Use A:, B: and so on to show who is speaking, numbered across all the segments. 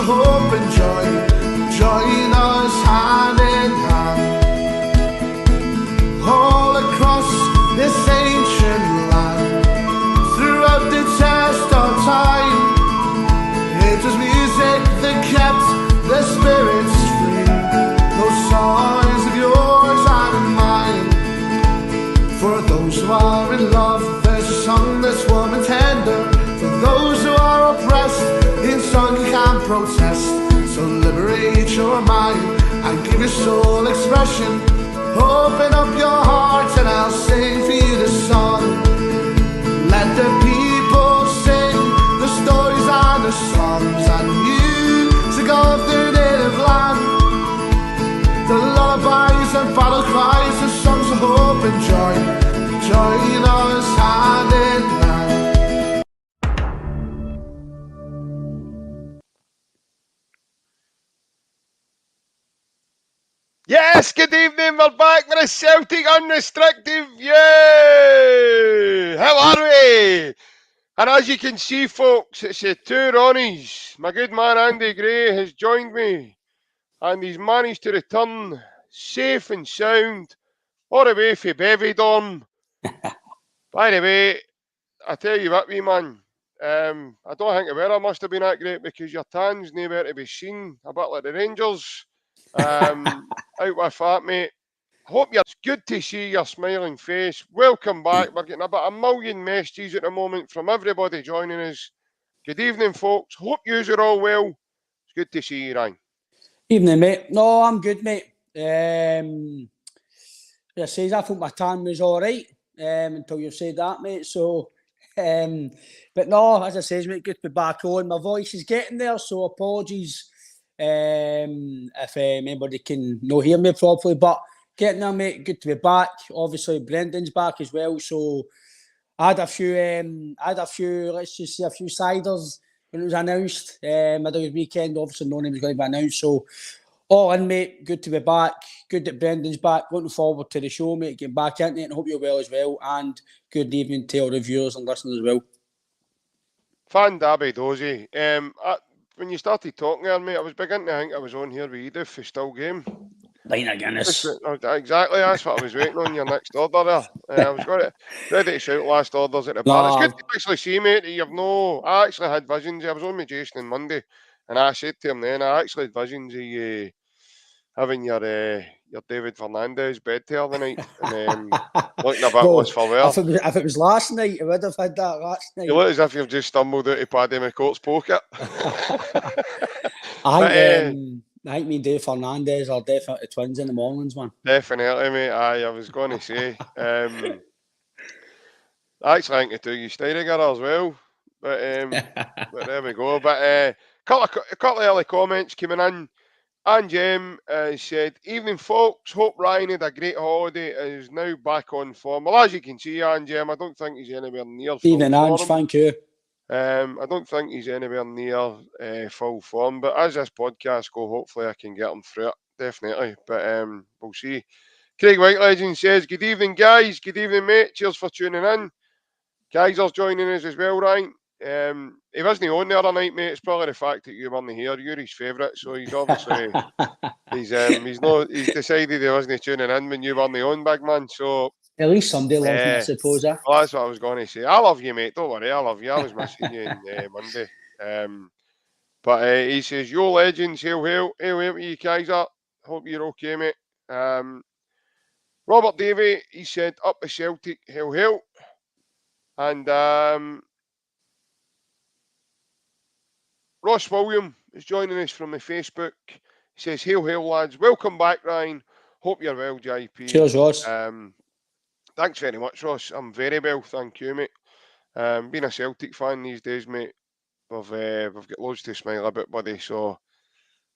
A: of hope and joy. Join us hand in hand. All across this ancient land, throughout the test of time, it was music that kept the spirits free. Those songs of yours and mine. For those who are in love, there's a song that's warm and tender. For those who are oppressed, in song you can't protest. So liberate your mind and give your soul expression. Open up your heart and I'll sing for you the song. Let the people sing the stories and the songs and music of their native land. The lullabies and battle cries, the songs of hope and joy. Join us hand in hand.
B: Yes, good evening. We're back with a Celtic Unrestricted View. How are we? And as you can see, folks, it's the two Ronnies. My good man Andy Gray has joined me, and he's managed to return safe and sound all the way from Bevydorm. By the way, I tell you what, wee man, I don't think the weather must have been that great because your tan's nowhere to be seen, a bit like the Rangers. Out with that, mate. It's good to see your smiling face. Welcome back. We're getting about 1 million messages at the moment from everybody joining us. Good evening, folks. Hope yous are all well. It's good to see you, Ryan.
C: Evening, mate. No, I'm good, mate. As I says, I thought my tan was all right until you said that, mate. So, but no, as I says, mate, good to be back on. My voice is getting there, so apologies if anybody can not hear me properly. But getting there, mate. Good to be back. Obviously, Brendan's back as well. So, I had a few. Let's just say a few ciders when it was announced. Middle weekend, obviously, no name was going to be announced. So, all in, mate. Good to be back. Good that Brendan's back. Looking forward to the show, mate. Getting back into it and hope you're well as well. And good evening to all the viewers and listeners as well.
B: Fan Dabby Dozy. When you started talking there, mate, I was beginning to think I was on here with Edith for Still Game.
C: Line of Guinness.
B: Exactly, that's what I was waiting on, your next order there. I was ready to shout last orders at the bar. It's good to actually see, mate, that you've I actually had visions. I was on with Jason on Monday, and I said to him then, I actually had visions of you having your David Fernandez bed the other night, and looking a bit worse for wear.
C: If it was last night, I would have had that last night.
B: You look as if you've just stumbled out of Paddy McCourt's pocket.
C: I think me and Dave Fernandez are definitely twins in the mornings, man.
B: Definitely, mate. I was going to say. I actually think the two of you stay together as well. But there we go. But a couple of early comments coming in. And Jem said, evening, folks. Hope Ryan had a great holiday and is now back on form. Well, as you can see, Ange, Jem, I don't think he's anywhere near full
C: evening,
B: form.
C: Ange, thank you.
B: I don't think he's anywhere near full form, but as this podcast go, hopefully I can get him through it, definitely. But we'll see. Craig White Legend says, good evening, guys. Good evening, mate. Cheers for tuning in. Kaiser's joining us as well, Ryan. He wasn't on the other night, mate. It's probably the fact that you weren't here. You're his favourite, so he's obviously he's decided he wasn't tuning in when you weren't on, big man. So
C: at least somebody loves me, I suppose.
B: Well, that's what I was going to say. I love you, mate. Don't worry, I love you. I was missing you on Monday. But he says, yo, legends, hail, hail to you, Kaiser. Hope you're okay, mate. Robert Davey, he said, up the Celtic, hail, hail. And Ross William is joining us from the Facebook. He says, hail, hail, lads. Welcome back, Ryan. Hope you're well, JP.
C: Cheers, Ross.
B: Thanks very much, Ross. I'm very well, thank you, mate. Being a Celtic fan these days, mate, we've got loads to smile about, buddy. So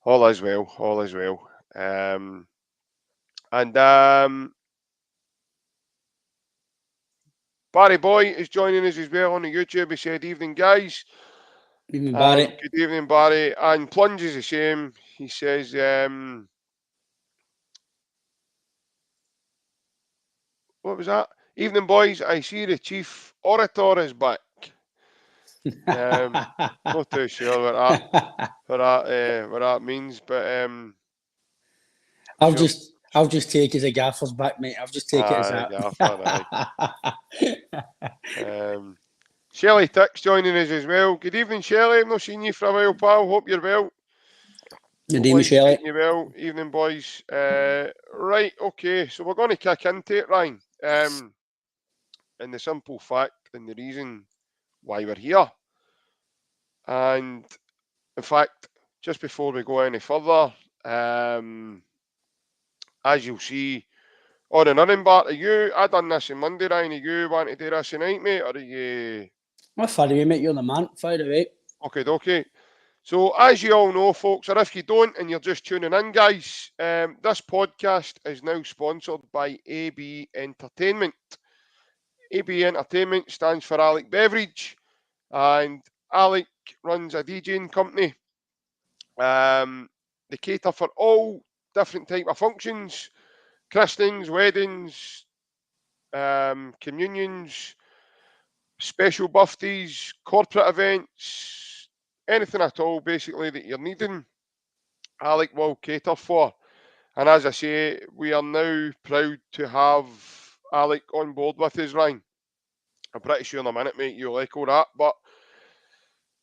B: all is well, all is well. Barry Boy is joining us as well on the YouTube. He said, evening, guys.
C: Evening, Barry.
B: Good evening, Barry. And Plunge is the same. He says, what was that? Evening, boys. I see the chief orator is back. Not too sure what that means, but
C: I'll
B: sure.
C: just take it as a gaffer's back, mate. I'll just take it as that.
B: CELTIC'S joining us as well. Good evening, Shelley. I've not seen you for a while, pal. Hope you're well.
C: Good evening, Shelley.
B: You well. Evening, boys. Right, okay. So we're going to kick into it, Ryan. And the simple fact and the reason why we're here. And in fact, just before we go any further, as you'll see on an unembarked, I done this on Monday, Ryan. Are you want to do this tonight, mate? Or are you...
C: Well, fire away, mate. You're the man. Fire away.
B: Okay. So, as you all know, folks, or if you don't and you're just tuning in, guys, this podcast is now sponsored by AB Entertainment. AB Entertainment stands for Alec Beveridge, and Alec runs a DJing company. They cater for all different type of functions, christenings, weddings, communions, special birthdays, corporate events, anything at all basically that you're needing, Alec will cater for. And as I say, we are now proud to have Alec on board with us, Ryan. I'm pretty sure in a minute, mate, you'll echo that. But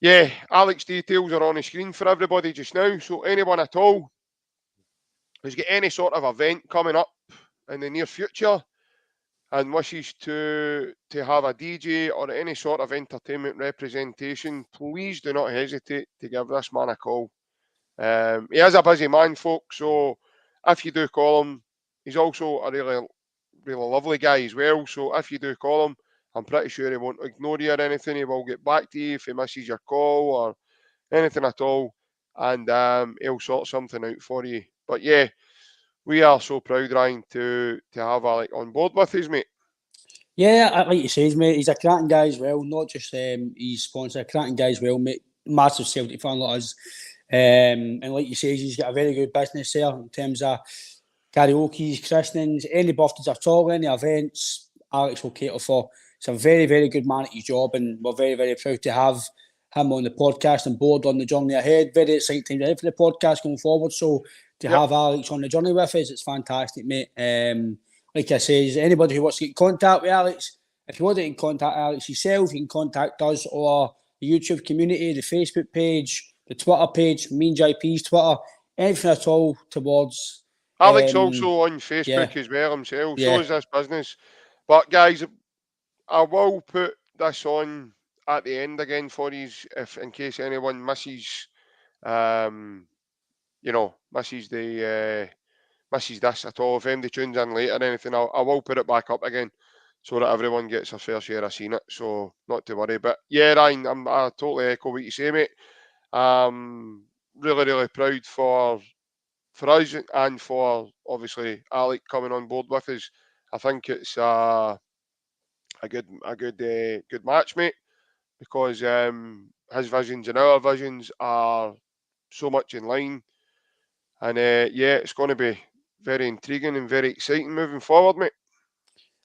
B: yeah, Alec's details are on the screen for everybody just now. So anyone at all who's got any sort of event coming up in the near future and wishes to have a DJ or any sort of entertainment representation, please do not hesitate to give this man a call. He is a busy man, folks, so if you do call him, he's also a really, really lovely guy as well. So if you do call him, I'm pretty sure he won't ignore you or anything. He will get back to you if he misses your call or anything at all, and he'll sort something out for you. But yeah, we are so proud, Ryan, to have Alec on board with us, mate.
C: Yeah, like you say, mate, he's a cracking guy as well. Not just he's sponsor, a cracking guy as well, mate. Massive Celtic fan like us. And like you say, he's got a very good business there in terms of karaoke, christenings, any birthdays at all, any events, Alex will cater for. It's a very, very good man at his job, and we're very, very proud to have him on the podcast and board on the journey ahead. Very exciting time for the podcast going forward. So to have Alex on the journey with us, it's fantastic, mate. Like I say, anybody who wants to get in contact with Alex, if you want to get in contact with Alex yourself, you can contact us or the YouTube community, the Facebook page, the Twitter page, me and JP's Twitter, anything at all towards...
B: Alex also on Facebook as well himself, so is this business. But guys, I will put this on at the end again for you, if in case anyone misses, misses this at all. If anybody tunes in later or anything, I will put it back up again so that everyone gets a fair share of seeing it. So not to worry. But yeah, Ryan, I totally echo what you say, mate. Really, really proud for us and for obviously Alec coming on board with us. I think it's a good match, mate, because his visions and our visions are so much in line, and it's going to be very intriguing and very exciting moving forward, mate.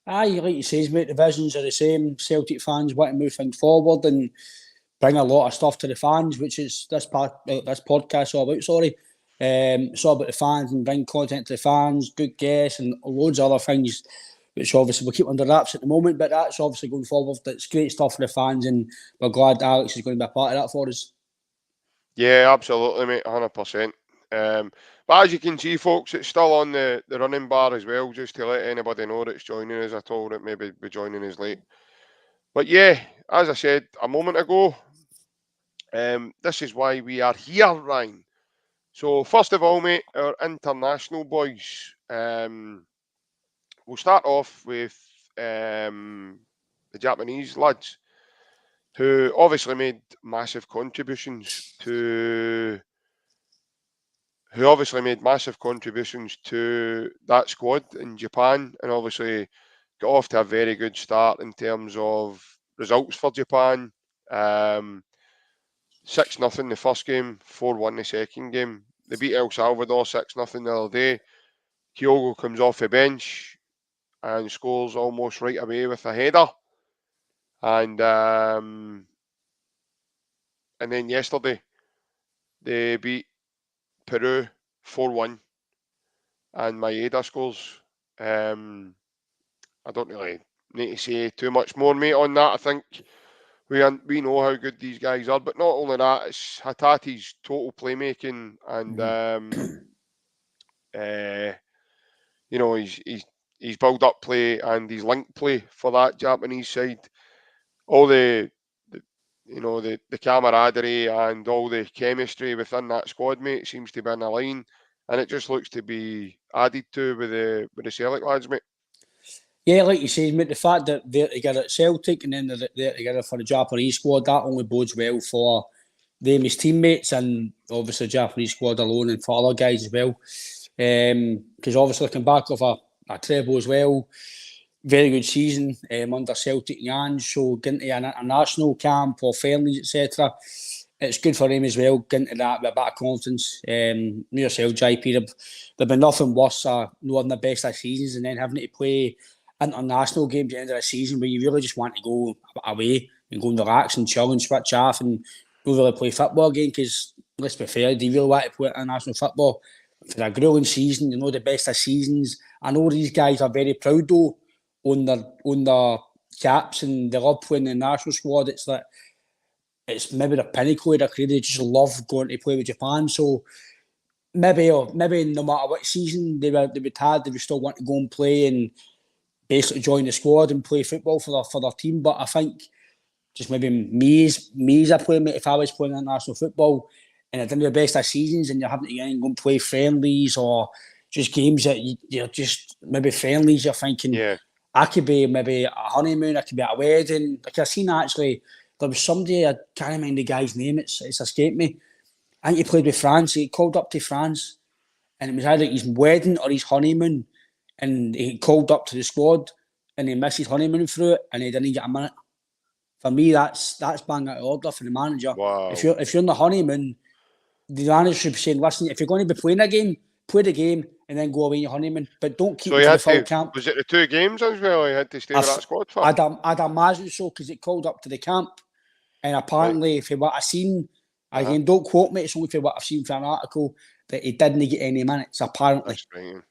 C: Aye, like you say, mate, the visions are the same. Celtic fans want to move things forward and bring a lot of stuff to the fans, which is this podcast all about. Sorry, it's all about the fans and bring content to the fans, good guests, and loads of other things, which obviously we'll keep under wraps at the moment. But that's obviously going forward. That's great stuff for the fans, and we're glad Alex is going to be a part of that for us.
B: Yeah, absolutely, mate, 100%. But as you can see, folks, it's still on the running bar as well, just to let anybody know that's joining us at all that maybe be joining us late. But yeah, as I said a moment ago, this is why we are here, Ryan. So first of all, mate, our international boys. We'll start off with the Japanese lads, who obviously made massive contributions to that squad in Japan, and obviously got off to a very good start in terms of results for Japan. 6-0 the first game, 4-1 the second game. They beat El Salvador 6-0 the other day. Kyogo comes off the bench and scores almost right away with a header. And And then yesterday, they beat Peru 4-1. And Maeda scores. I don't really need to say too much more, mate, on that. I think we know how good these guys are. But not only that, it's Hatate's total playmaking and you know, he's build up play and his link play for that Japanese side. All the camaraderie and all the chemistry within that squad, mate, seems to be in a line, and it just looks to be added to with the Celtic lads, mate.
C: Yeah, like you say, mate, the fact that they're together at Celtic and then they're together for the Japanese squad, that only bodes well for them as teammates and obviously the Japanese squad alone and for other guys as well. Because obviously looking back off a treble as well, very good season under Celtic and so getting to an international camp or friendlies, etc. It's good for him as well, getting to that with a bit of confidence. Me yourself, JP, there've been nothing worse not having the best of seasons and then having to play international games at the end of the season where you really just want to go away and go and relax and chill and switch off and don't really play football again because, let's be fair, do you really want to play international football? For a grueling season, the best of seasons. I know these guys are very proud though on their caps and they love playing in the national squad. It's like it's maybe the pinnacle of their career. They just love going to play with Japan. So maybe no matter what season they would have, they would still want to go and play and basically join the squad and play football for their team. But I think just maybe me as a player, mate, if I was playing international football and I didn't do the best of seasons and you're having to go and play friendlies or just games that you're just maybe friendlies, you're thinking,
B: Yeah.
C: I could be maybe a honeymoon, I could be at a wedding. Like I seen actually, there was somebody, I can't remember the guy's name, it's escaped me. I think he played with France, he called up to France and it was either his wedding or his honeymoon and he called up to the squad and he missed his honeymoon through it and he didn't get a minute. For me, that's bang out of order for the manager.
B: Wow.
C: If you're on the honeymoon, the manager should be saying, listen, if you're going to be playing a game, play the game and then go away on your honeymoon. But don't keep it to the full camp.
B: Was it the 2 games as well he had to stay with that squad for?
C: I'd imagine so because it called up to the camp. And apparently, for what I've seen, again, don't quote me, it's only for what I've seen from an article, that he didn't get any minutes, apparently.
B: That's right.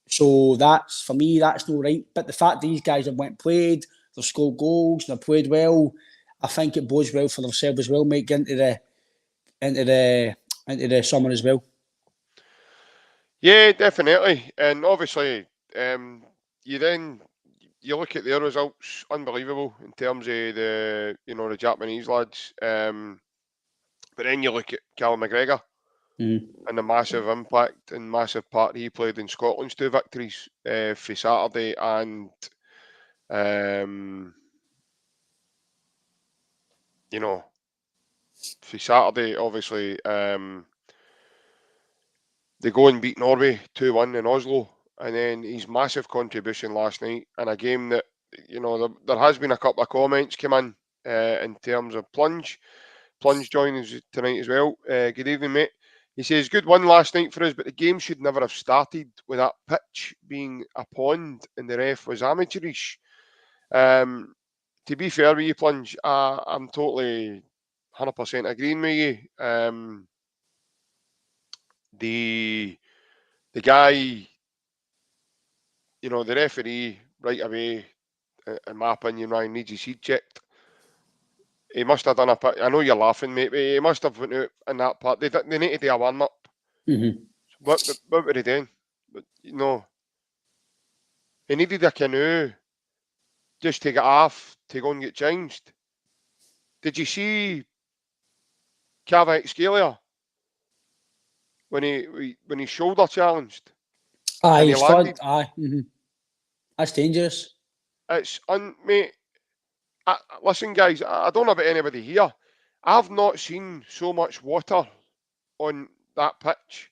C: So for me, that's no right. But the fact these guys have went and played, they've scored goals, they've played well, I think it bodes well for themselves as well, mate, get into the summer as well.
B: Yeah, definitely. And obviously, you look at their results, unbelievable in terms of the Japanese lads. But then you look at Callum McGregor and the massive impact and massive part he played in Scotland's 2 victories for Saturday and for Saturday, obviously, they go and beat Norway 2-1 in Oslo, and then his massive contribution last night in a game that, there has been a couple of comments come in terms of Plunge. Plunge joining us tonight as well. Good evening, mate. He says, good win last night for us, but the game should never have started with that pitch being a pond and the ref was amateurish. To be fair with you, Plunge, I'm totally 100% agreeing with you. The guy, the referee, right away, in my opinion, Ryan, needs his heat checked. He must have done I know you're laughing, mate, but he must have went out in that part. They need to do a warm-up.
C: Mm-hmm.
B: What were they doing? But, he needed a canoe just to get off, to go and get changed. Did you see Kvaratskhelia when he shoulder challenged?
C: Aye,
B: and he
C: he's
B: landed?
C: Aye. Mm-hmm. That's dangerous.
B: It's mate. Listen, guys, I don't know about anybody here. I've not seen so much water on that pitch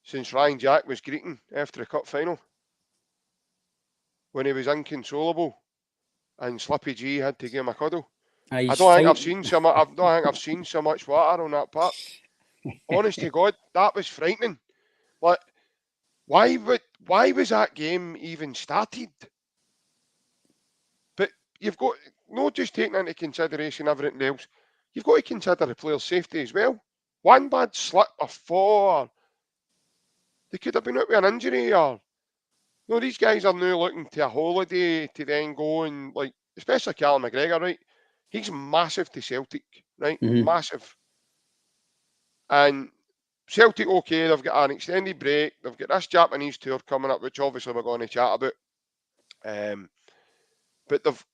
B: since Ryan Jack was greeting after the cup final, when he was inconsolable and Slippy G had to give him a cuddle. I don't think I've seen so much water on that park. Honest to God, that was frightening. Like, why was that game even started? But you've got not just taking into consideration everything else. you've got to consider the player's safety as well. One bad slip or fall, they could have been out with an injury, or no, these guys are now looking to a holiday to then go and, like, especially Callum McGregor, right? He's massive to Celtic, right? Massive. And Celtic, okay, they've got an extended break. They've got this Japanese tour coming up, which obviously we're going to chat about. But they've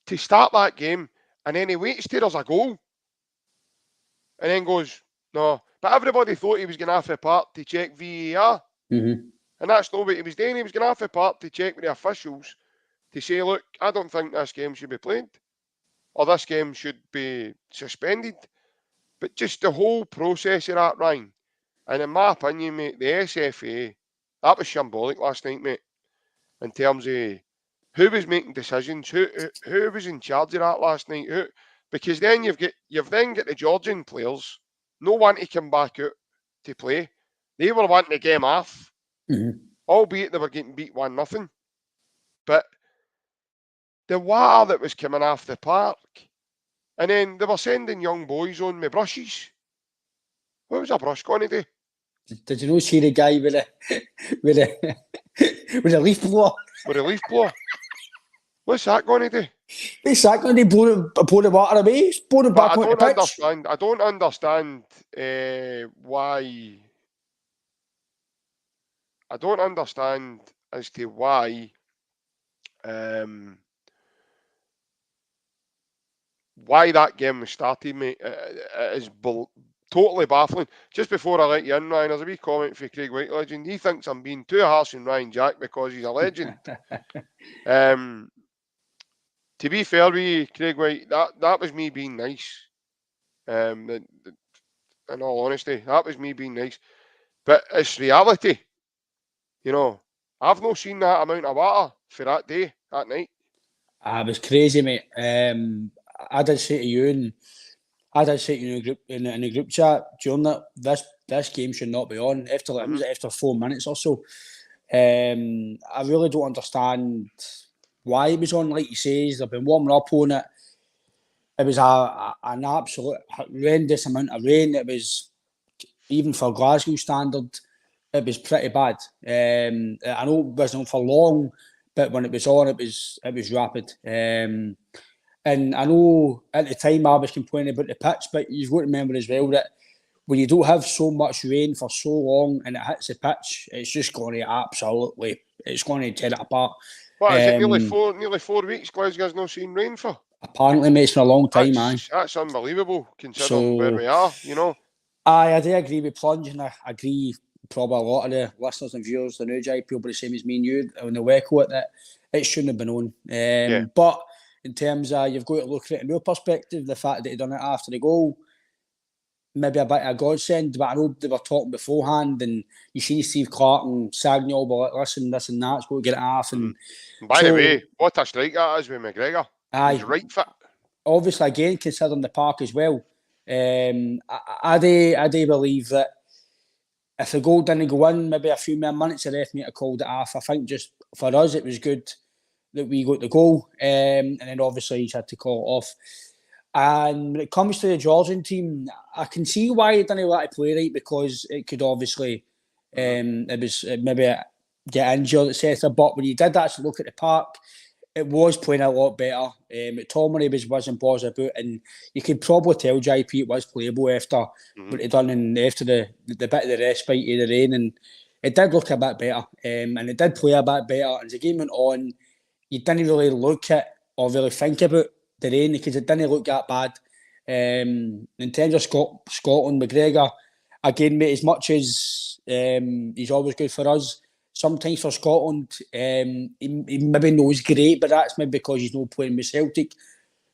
B: to start that game, and then he waits till there's a goal, and then goes, no. But everybody thought he was going to have to part to check VAR. And that's not what he was doing. He was going to have to part to check with the officials to say, look, I don't think this game should be played, or this game should be suspended. But just the whole process of that, Ryan, and in my opinion, mate, the SFA, that was shambolic last night, mate, in terms of who was making decisions, who was in charge of that last night, because then you've then got the Georgian players no one to come back out to play. They were wanting the game off, albeit they were getting beat 1-0. But the water that was coming off the park, and then they were sending young boys on with brushes. What was a brush going to do?
C: Did you know see the guy with a leaf blower?
B: With a leaf blower? What's that going to do?
C: What's that going to blow the water away? It's blowing it back onto the pitch.
B: I don't understand why. I don't understand as to why. Why that game was started, mate. It is totally baffling. Just before I let you in, Ryan, there's a wee comment for Craig White Legend. He thinks I'm being too harsh on Ryan Jack because he's a legend. To be fair with you, Craig White, that was me being nice. In all honesty, that was me being nice. But it's reality. You know, I've not seen that amount of water for that day, that night.
C: It was crazy, mate. I did say to you, and I did say to you in the group chat during that this game should not be on after 4 minutes or so. I really don't understand why it was on. Like you says, they've been warming up on it. It was an absolute horrendous amount of rain. It was, even for Glasgow standard, it was pretty bad. I know it wasn't for long, but when it was on, it was rapid. And I know at the time I was complaining about the pitch, but you've got to remember as well that when you don't have so much rain for so long and it hits the pitch, it's just going to it's going to tear it apart.
B: What is it, nearly 4 weeks Glasgow's not seen rain for?
C: Apparently, mate, it's been a long time,
B: That's unbelievable, considering where we are, you know.
C: I do agree with Plunge, and I agree probably a lot of the listeners and viewers, the new JP will be the same as me and you, and they'll echo it, that it shouldn't have been on. But in terms of, you've got to look at it in your perspective, the fact that he done it after the goal, maybe a bit of a godsend, but I know they were talking beforehand, and you see Steve Clark and Sagnol, but listen, this and that, it's got to get it off. And
B: by the way, what a strike that is with McGregor. He's right fit.
C: Obviously, again, considering the park as well, I do believe that if the goal didn't go in, maybe a few more minutes, the ref might have called it off. I think just for us, it was good that we got the goal, and then obviously he's had to call it off. And when it comes to the Georgian team, I can see why he didn't let it play right, because it could obviously it was maybe get injured, etc. But when you did actually look at the park, it was playing a lot better. McTominay wasn't bothered about, and you could probably tell JP it was playable after what he'd done, and after the bit of the respite of the rain, and it did look a bit better, and it did play a bit better. As the game went on, you didn't really look at or really think about the rain, because it didn't look that bad. In terms of Scotland, McGregor, again, mate, as much as he's always good for us, sometimes for Scotland, he maybe knows great, but that's maybe because he's not playing with Celtic.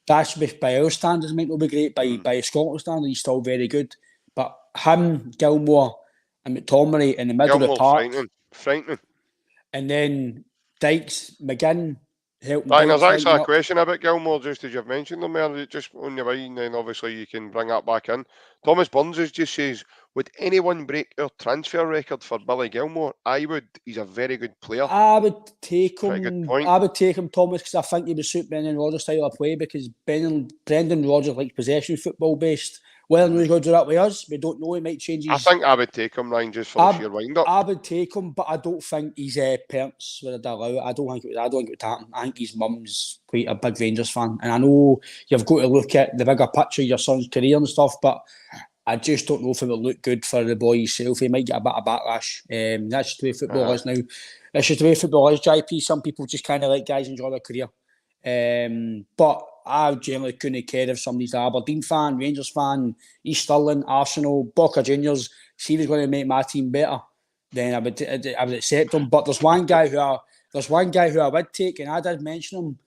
C: That's by our standards, might not be great. By Scotland standards, he's still very good. But him, Gilmore, and McTominay in the middle of the park,
B: frightening.
C: And then Dykes, McGinn helping.
B: Right, there's actually a question about Gilmore, just as you've mentioned them there, just on your mind, and obviously you can bring that back in. Thomas Burns just says, Would anyone break our transfer record for Billy Gilmore? I would. He's a very good player.
C: I would take
B: Pretty good
C: him.
B: point.
C: I would take him, Thomas, because I think he would suit Brendan Rodgers' style of play. Because Brendan Rodgers likes possession football based. Whether or not he's going to do that with us, we don't know. He might change his.
B: I think I would take him, Ryan, just for the sheer wind up.
C: I would take him, but I don't think his parents would allow it. I don't think it would happen. I think his mum's quite a big Rangers fan, and I know you've got to look at the bigger picture of your son's career and stuff, but I just don't know if it will look good for the boy himself. He might get a bit of backlash. That's just the way football is now. It's just the way football is, JP. Some people just kind of let guys enjoy their career. But I generally couldn't care if somebody's an Aberdeen fan, Rangers fan, East Stirling, Arsenal, Boca Juniors. See if he's going to make my team better, then I would accept him. But there's one guy who I would take, and I did mention him.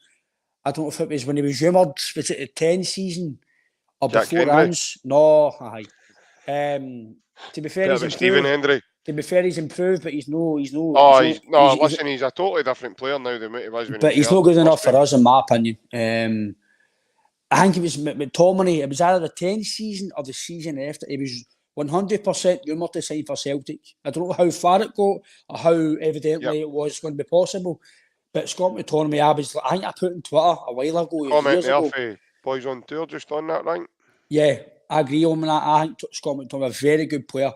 C: I don't know if it was when he was rumoured. Was it the 10 season or
B: Jack
C: before Hans? No, aye. To be fair,
B: Stephen Hendry.
C: To be fair, he's improved, but he's no.
B: He's a totally different player now than he was when.
C: But he's not good enough for us, in my opinion. I think it was McTominay. It was either the 10 season or the season after. He was 100% rumoured to sign for Celtic. I don't know how far it got or how evidently it was going to be possible. But Scott McTominay, I think I put on Twitter a while ago.
B: Comment there for Boys on Tour just on that, right?
C: Yeah, I agree on that. I think Scott McTominay is a very good player.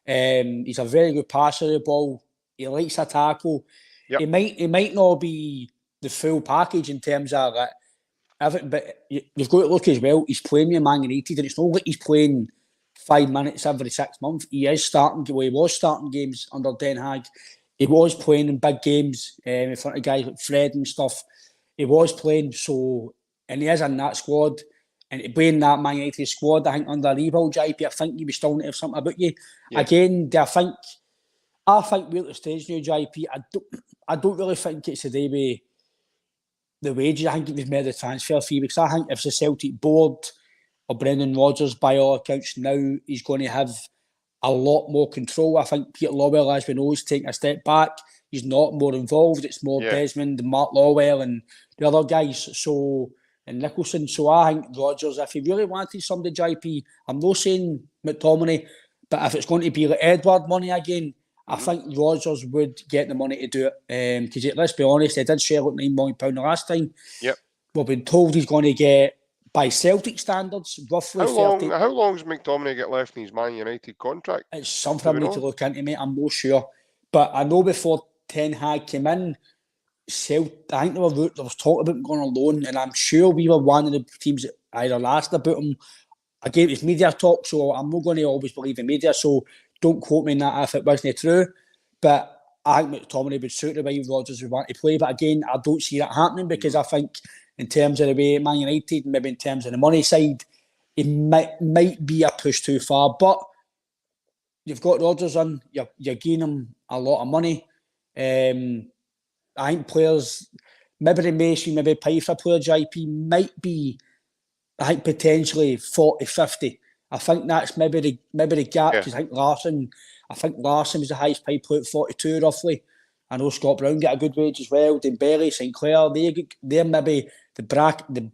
C: He's a very good passer of the ball. He likes a tackle. Yep. He might not be the full package in terms of that. Everything, but you've got to look as well. He's playing with Man United, and it's not like he's playing 5 minutes every 6 months. He was starting games under Den Hag. He was playing in big games in front of guys like Fred and stuff. He was playing, and he is in that squad. And to be in that Man United squad, I think under a rebuild, JP, I think you would still need to have something about you. Yeah. Again, I think we're at the stage now, JP. I don't really think it's a day with the wages. I think it was more the transfer fee, because I think if the Celtic board or Brendan Rodgers, by all accounts now, he's going to have a lot more control. I think Peter Lawwell, as we know, is taking a step back. He's not more involved. It's more Desmond and Mark Lawwell and the other guys. And Nicholson. So I think Rodgers, if he really wanted somebody, JP, I'm not saying McTominay, but if it's going to be like Edward money again, I think Rodgers would get the money to do it. Because let's be honest, they did shell out £9 million the last time.
B: Yep.
C: We've been told he's going to get, by Celtic standards, roughly 30.
B: How long does McTominay get left in his Man United contract?
C: It's something I need to look into, mate. I'm not sure. But I know before Ten Hag came in, I think there was talk about him going on loan, and I'm sure we were one of the teams that either asked about him. Again, it's media talk, so I'm not going to always believe in media, so don't quote me on that if it wasn't true. But I think McTominay would suit the way Rodgers would want to play. But again, I don't see that happening, because I think in terms of the way Man United, maybe in terms of the money side, it might be a push too far. But you've got Rodgers in, you're gaining him a lot of money. I think players, maybe the Mason, maybe Pfeiffer player, JP, might be, I think, potentially 40, 50. I think that's maybe the gap, because I think Larson was the highest paid player at 42 roughly. I know Scott Brown got a good wage as well. Dembele, St Clair, they're maybe the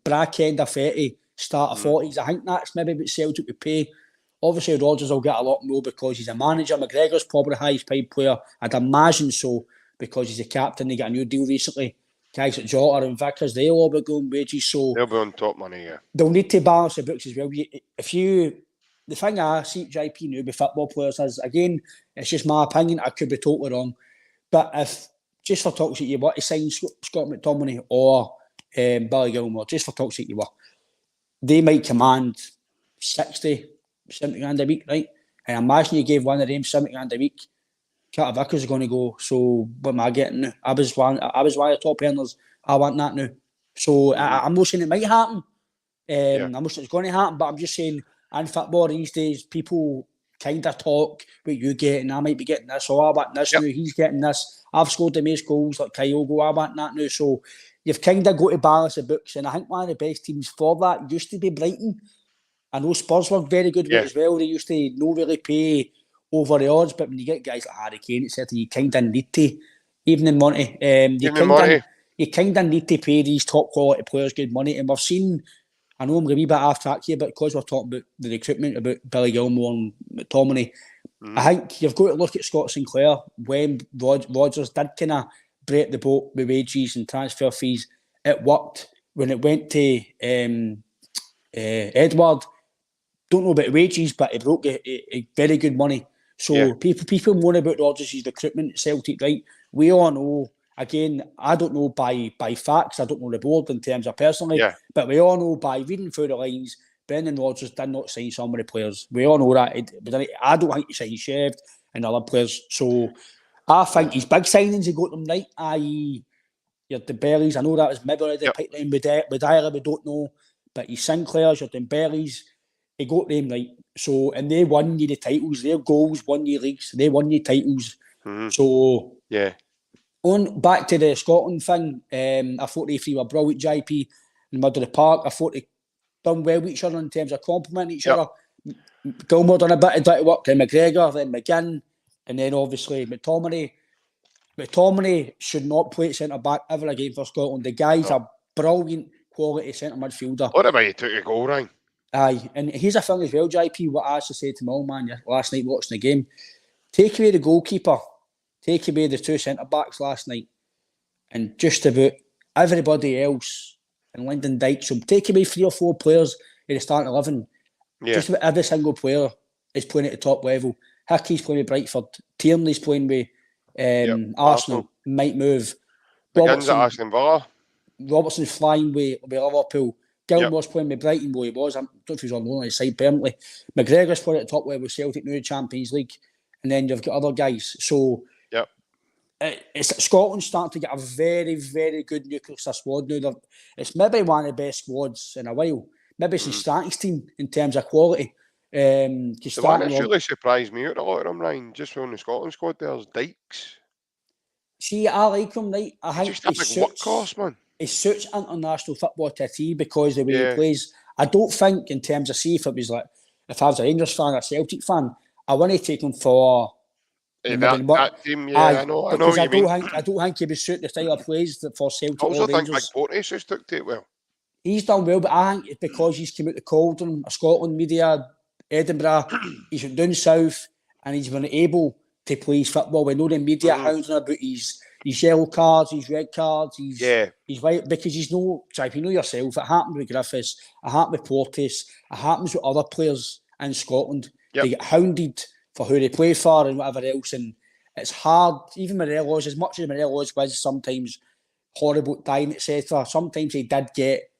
C: brack end of 30, start of 40s. I think that's maybe what Celtic would pay. Obviously, Rodgers will get a lot more because he's a manager. McGregor's probably the highest paid player. I'd imagine so, because he's a captain. They got a new deal recently. Guys like Jota and Vickers, they'll all be going wages. So
B: they'll be on top money, yeah.
C: They'll need to balance the books as well. The thing I see JP now with football players is, again, it's just my opinion. I could be totally wrong. But if, just for talk's sake, you want to sign Scott McTominay or Billy Gilmore, just for talk's sake, you were, they might command 60, 70 grand a week, right? And imagine you gave one of them 70 grand a week. Carter Vickers is going to go, so what am I getting now? I was one of the top earners. I want that now. So I'm not saying it might happen. I'm not saying it's going to happen, but I'm just saying, in football these days, people kind of talk what you get, and I might be getting this, or I want this now, he's getting this. I've scored the most goals like Kyogo, I want that now. So you've kind of got to balance the books, and I think one of the best teams for that used to be Brighton. I know Spurs were very good with it as well. They used to not really pay over the odds, but when you get guys like Harry Kane, etc., you kind of need to, even in money, you kind of need to pay these top quality players good money. And we've seen I know I'm going to be a bit off track here, but because we're talking about the recruitment, about Billy Gilmore and McTominay, I think you've got to look at Scott Sinclair when Rodgers did kind of break the boat with wages and transfer fees. It worked. When it went to Edward, don't know about wages, but he broke a very good money. So people moan about Rodgers' recruitment at Celtic, right? We all know. Again, I don't know by facts. I don't know the board in terms of personally, but we all know by reading through the lines, Brendan Rodgers did not sign some of the players. We all know that. I don't think he signed Shev and other players. So I think his big signings, he got them right, i.e., your Dembele's. I know that was maybe the pipeline with Dyer, we don't know. But his Sinclair's, your Dembele's, he got them right. So, and they won you the titles. Their goals won you leagues. They won you titles. So, on back to the Scotland thing, I thought they three were brilliant, JP, in the middle of the park. I thought they done well with each other in terms of complimenting each other. Gilmore done a bit of dirty work, then McGregor, then McGinn, and then obviously McTominay. McTominay should not play centre-back ever again for Scotland. The guy's a brilliant quality centre midfielder.
B: What about you took a goal, Ryan?
C: Aye, and here's a thing as well, JP, what I actually said to my old man last night watching the game. Take away the goalkeeper, take away the two centre-backs last night, and just about everybody else in Lyndon Dykes. So take away 3 or 4 players in the starting 11. Just about every single player is playing at the top level. Hickey's playing with Brightford. Tierney's playing with Arsenal. Might move.
B: McGinn's at Aston Villa.
C: Robertson's flying with Liverpool. Gilmore's playing with Brighton, he was. I don't know if he's on loan on his side permanently. McGregor's playing at the top level with Celtic, now Champions League. And then you've got other guys. So it's Scotland starting to get a very, very good nucleus of squad now. It's maybe one of the best squads in a while. Maybe it's the Statics team in terms of quality.
B: The one that's really surprised me out a lot of them, Ryan, just on the Scotland squad, there's Dykes.
C: See, I like him, right? I think
B: just a big workhorse, man.
C: He suits international football to a T because the way he plays. I don't think in terms of if I was a Rangers fan or a Celtic fan, I want to take him for
B: that team. I know what you mean.
C: I don't think he would suit the style of plays for Celtic. I
B: also think Big Porteous just took to it well. He's
C: done well, but I think it's because he's come out the Cauldron, Scotland media, Edinburgh, he's been down south and he's been able to play his football. We know the media hounding about his yellow cards, his red cards, he's white, because he's no type. You know yourself, it happened with Griffiths, it happened with Porteous, it happens with other players in Scotland. They get hounded for who they play for and whatever else, and it's hard. Even Morelos, as much as Morelos was sometimes horrible at dying, etc., sometimes he did get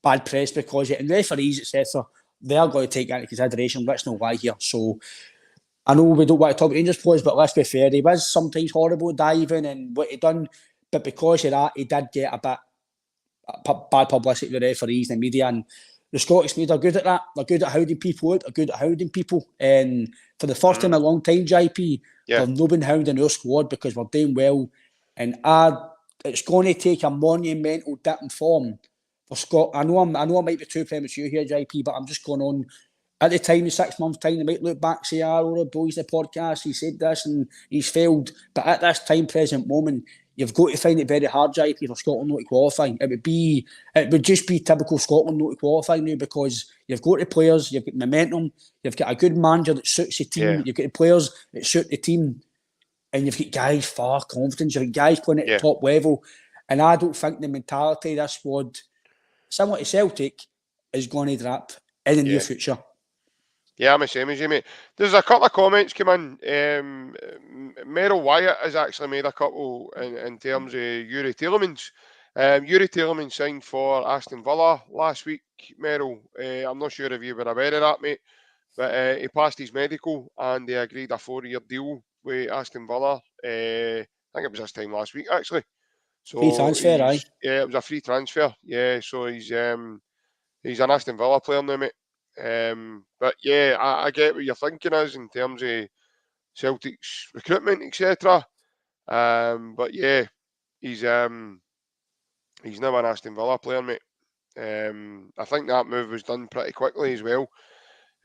C: bad press because and referees, etc., they are going to take that into consideration. Let's not lie here. So I know we don't want to talk about Rangers players, but let's be fair, he was sometimes horrible at diving and what he done, but because of that, he did get a bit bad publicity with the referees and the media, and the Scottish media are good at that. They're good at hounding people out. They're good at hounding people. And for the first time in a long time, JP, they've not been hounding our squad because we're doing well. And it's going to take a monumental dip in form for Scott. I know I might be too premature here, JP, but I'm just going on. At the time, in 6 months' time, they might look back and say, the boys, the podcast, he said this and he's failed. But at this time, present moment, you've got to find it very hard, JP, for Scotland not to qualify. It would just be typical Scotland not to qualify now because you've got the players, you've got momentum, you've got a good manager that suits the team, you've got the players that suit the team, and you've got guys far confident, you've got guys playing at the top level. And I don't think the mentality of this squad, similar to Celtic, is going to drop in the near future.
B: Yeah, I'm the same as you, mate. There's a couple of comments come in. Merrill Wyatt has actually made a couple in terms of Yuri Tielemans. Yuri Tielemans signed for Aston Villa last week, Merrill. I'm not sure if you were aware of that, mate. But he passed his medical and they agreed a 4-year deal with Aston Villa. I think it was this time last week, actually. So
C: free transfer, aye?
B: Yeah, it was a free transfer. Yeah, so he's an Aston Villa player now, mate. But yeah, I get what you're thinking is in terms of Celtic's recruitment, etc. But yeah, he's now an Aston Villa player, mate. I think that move was done pretty quickly as well.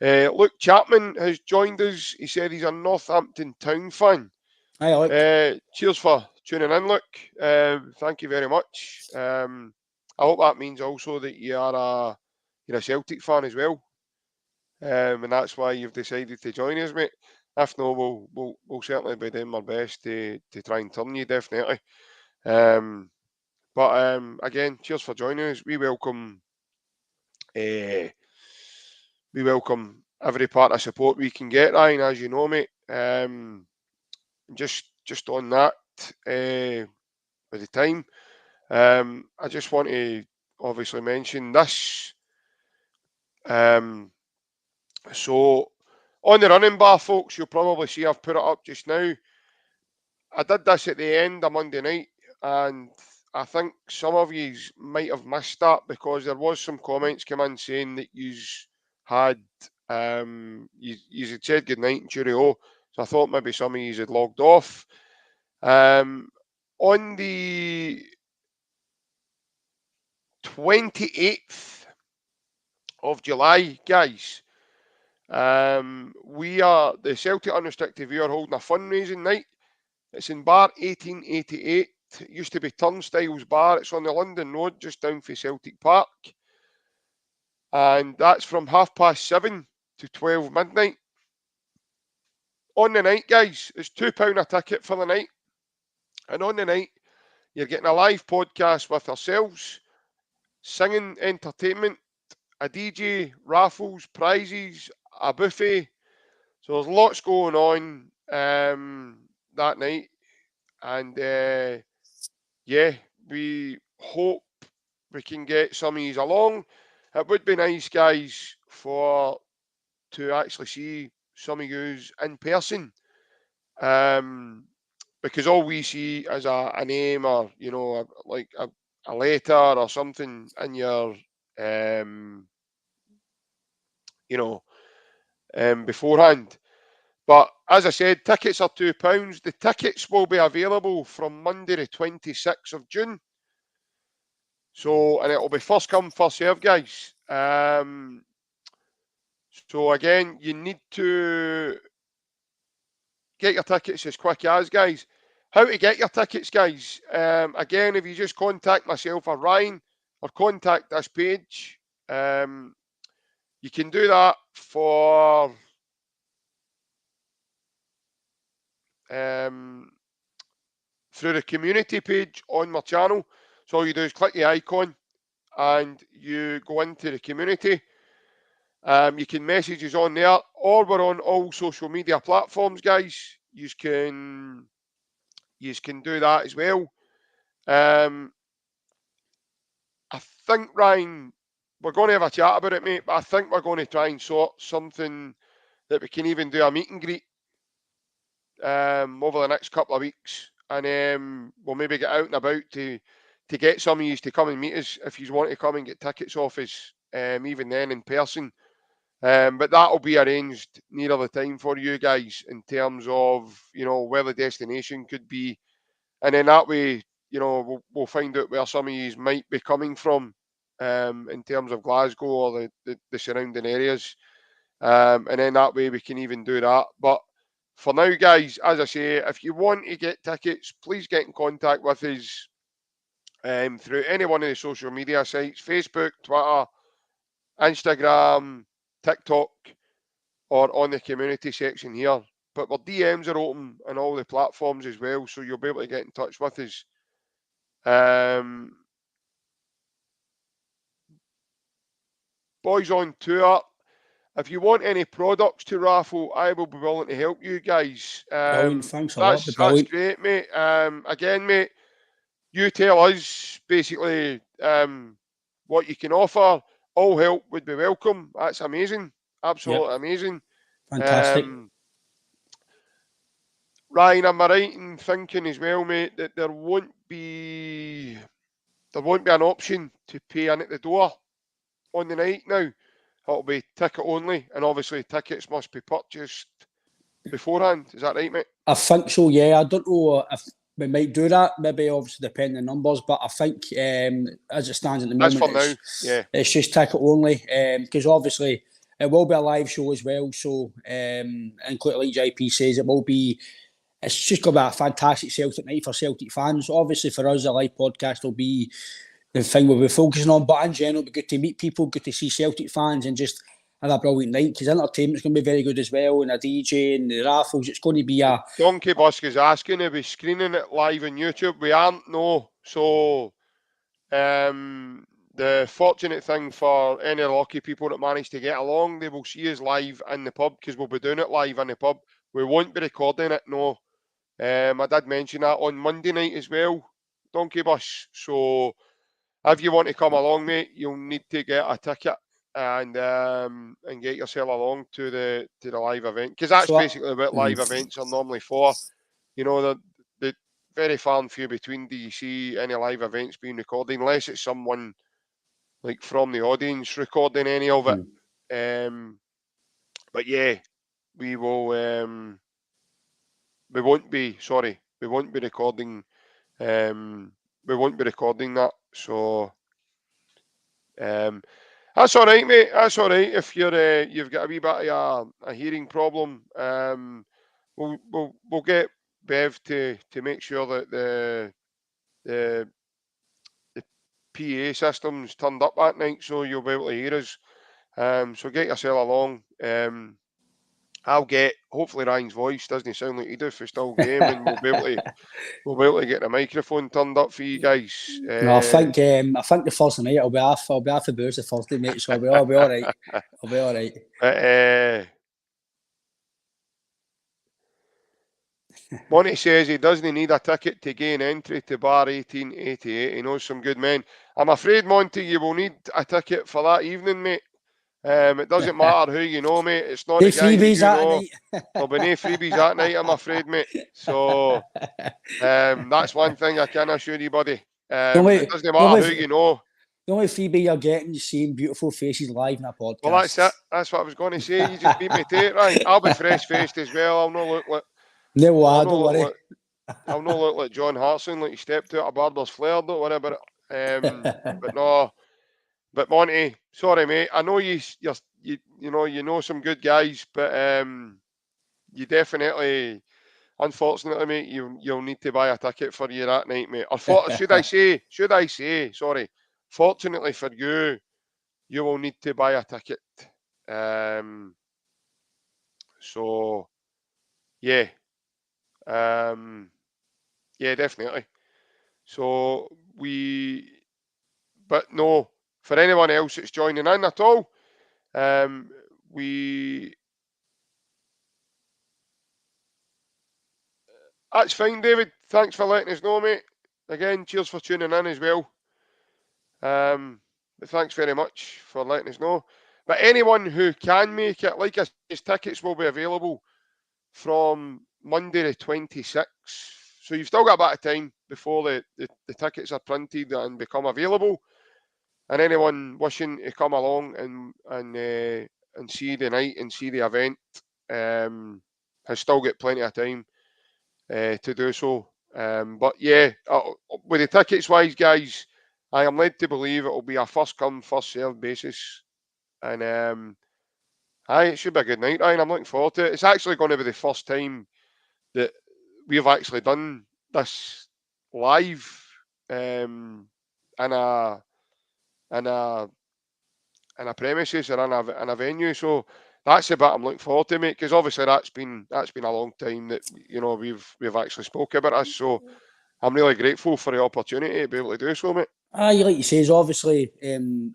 B: Luke Chapman has joined us. He said he's a Northampton Town fan.
C: Hi, Luke.
B: Cheers for tuning in, Luke. Thank you very much. I hope that means also that you are you're a Celtic fan as well, and that's why you've decided to join us, mate. If no, we'll certainly be doing our best to try and turn you, definitely. But again, cheers for joining us. We welcome every part of support we can get, Ryan, as you know, mate. Just on that, with the time, I just want to obviously mention this. So on the running bar, folks, you'll probably see I've put it up just now. I did this at the end of Monday night, and I think some of you might have missed that because there was some comments come in saying that yous had had said goodnight and cheerio. So I thought maybe some of you had logged off. On the 28th of July, guys, we are, the Celtic Unrestricted View are holding a fundraising night. It's in Bar 1888. It used to be Turnstiles Bar. It's on the London Road, just down from Celtic Park. And that's from 7:30 to 12 midnight. On the night, guys, it's £2 a ticket for the night. And on the night, you're getting a live podcast with ourselves, singing entertainment, a DJ, raffles, prizes, a buffet. So there's lots going on that night. And yeah, we hope we can get some of you along. It would be nice, guys, to actually see some of you in person. Because all we see is a name or, you know, like a letter or something in your, you know, beforehand. But as I said, tickets are £2. The tickets will be available from Monday the 26th of June. So, and it'll be first come, first serve, guys. So again, you need to get your tickets as quick as, guys. How to get your tickets, guys? Again, if you just contact myself or Ryan or contact this page, you can do that for through the community page on my channel. So all you do is click the icon and you go into the community. You can message us on there, or we're on all social media platforms, guys. You can do that as well. I think, Ryan, we're going to have a chat about it, mate, but I think we're going to try and sort something that we can even do a meet and greet over the next couple of weeks, and we'll maybe get out and about to get some of you to come and meet us if you want to come and get tickets off us, even then in person. But that'll be arranged nearer the time for you guys in terms of, you know, where the destination could be, and then that way, you know, we'll find out where some of you might be coming from, in terms of Glasgow or the surrounding areas, and then that way we can even do that. But for now, guys, as I say, if you want to get tickets, please get in contact with us through any one of the social media sites: Facebook, Twitter, Instagram, TikTok, or on the community section here. But our DMs are open on all the platforms as well, so you'll be able to get in touch with us. Boys on Tour, if you want any products to raffle, I will be willing to help you guys.
C: Brilliant, thanks a lot.
B: That's great, mate. Again, mate, you tell us basically what you can offer. All help would be welcome. That's amazing. Absolutely amazing.
C: Fantastic.
B: Ryan, am I right in thinking as well, mate, that there won't be an option to pay in at the door on the night now? It'll be ticket only, and obviously tickets must be purchased beforehand. Is that right, mate?
C: I think so, yeah. I don't know if we might do that, maybe obviously depending on numbers, but I think as it stands at the moment,
B: that's for now. Yeah,
C: it's just ticket only, because obviously it will be a live show as well. So, and like JP says, it's just going to be a fantastic Celtic night for Celtic fans. Obviously, for us, a live podcast will be the thing we'll be focusing on. But in general, it'll be good to meet people, good to see Celtic fans, and just have a brilliant night, because entertainment's going to be very good as well, and a DJ and the raffles. It's going to be a...
B: Donkey Busk is asking if we're screening it live on YouTube. We aren't, no. So the fortunate thing for any lucky people that manage to get along, they will see us live in the pub, because we'll be doing it live in the pub. We won't be recording it, no. I did mention that on Monday night as well, Donkey Bus. So if you want to come along, mate, you'll need to get a ticket and get yourself along to the live event, because that's basically what live events are normally for. You know, the very far and few between do you see any live events being recorded, unless it's someone like from the audience recording any of it. But yeah, we will. We won't be recording. We won't be recording that. So that's all right, mate. That's all right. If you're you've got a wee bit of a hearing problem, we'll get Bev to make sure that the PA system's turned up that night, so you'll be able to hear us. So get yourself along. I'll get, hopefully Ryan's voice doesn't sound like he does for still game, and we'll be able to get the microphone turned up for you guys.
C: No, I think the Thursday night I'll be off the booze the Thursday, mate. So I'll be all right. I'll be all right.
B: Monty says he doesn't need a ticket to gain entry to bar 1888. He knows some good men. I'm afraid, Monty, you will need a ticket for that evening, mate. It doesn't matter who you know, mate. It's not the guy
C: freebies
B: that you know.
C: Night.
B: There'll be no freebies that night, I'm afraid, mate. So that's one thing I can assure you, buddy. It doesn't matter who you know.
C: The only freebie you're getting is seeing beautiful faces live in a podcast.
B: Well, that's it. That's what I was going to say. You just beat me to it, right? I'll be fresh-faced as well. I'll not look like...
C: No, don't worry.
B: I'll not look like John Hartson, like he stepped out of Barber's Flair. Don't worry about it. But no... But Monty, sorry, mate. I know you know some good guys, but you definitely, unfortunately, mate, you'll need to buy a ticket for you that night, mate. Or should I say, sorry. Fortunately for you, you will need to buy a ticket. So yeah, yeah, definitely. So but no. For anyone else that's joining in at all, that's fine, David. Thanks for letting us know, mate. Again, cheers for tuning in as well. But thanks very much for letting us know. But anyone who can make it, like I said, tickets will be available from Monday the 26th. So you've still got a bit of time before the tickets are printed and become available. And anyone wishing to come along and see the night and see the event has still got plenty of time to do so. But yeah, with the tickets wise, guys, I am led to believe it will be a first come, first served basis. And it should be a good night, Ryan. I'm looking forward to it. It's actually going to be the first time that we've actually done this live in a premises or in a venue. So that's the bit I'm looking forward to, mate, because obviously that's been a long time that we've actually spoke about us. So I'm really grateful for the opportunity to be able to do so, mate.
C: Like you say, obviously there's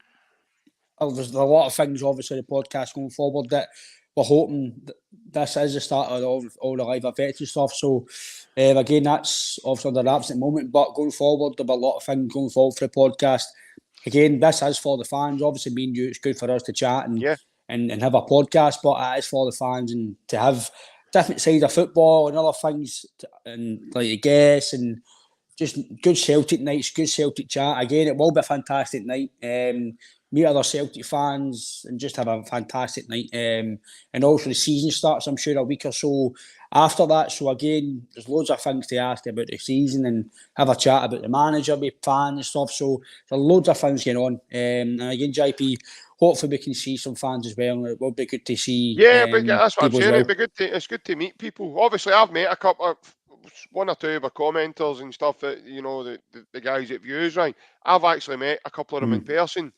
C: a lot of things, obviously, the podcast going forward that we're hoping this is the start of all the live events and stuff. So again, that's obviously under wraps at the moment, but going forward, there'll be a lot of things going forward for the podcast. Again, this is for the fans. Obviously, me and you, it's good for us to chat and have a podcast, but it is for the fans and to have different sides of football and other things, and like guests and just good Celtic nights, good Celtic chat. Again, it will be a fantastic night. Meet other Celtic fans and just have a fantastic night. And also the season starts, I'm sure, a week or so after that. So again, there's loads of things to ask about the season and have a chat about the manager with fans and stuff. So there's loads of things going on. And again, JP, hopefully we can see some fans as well. It will be good to see.
B: Yeah, but that's what I'm saying. Well. It's good to meet people. Obviously, I've met a couple. one or two of our commenters and stuff that, you know, the guys at Views, right? I've actually met a couple of them in person.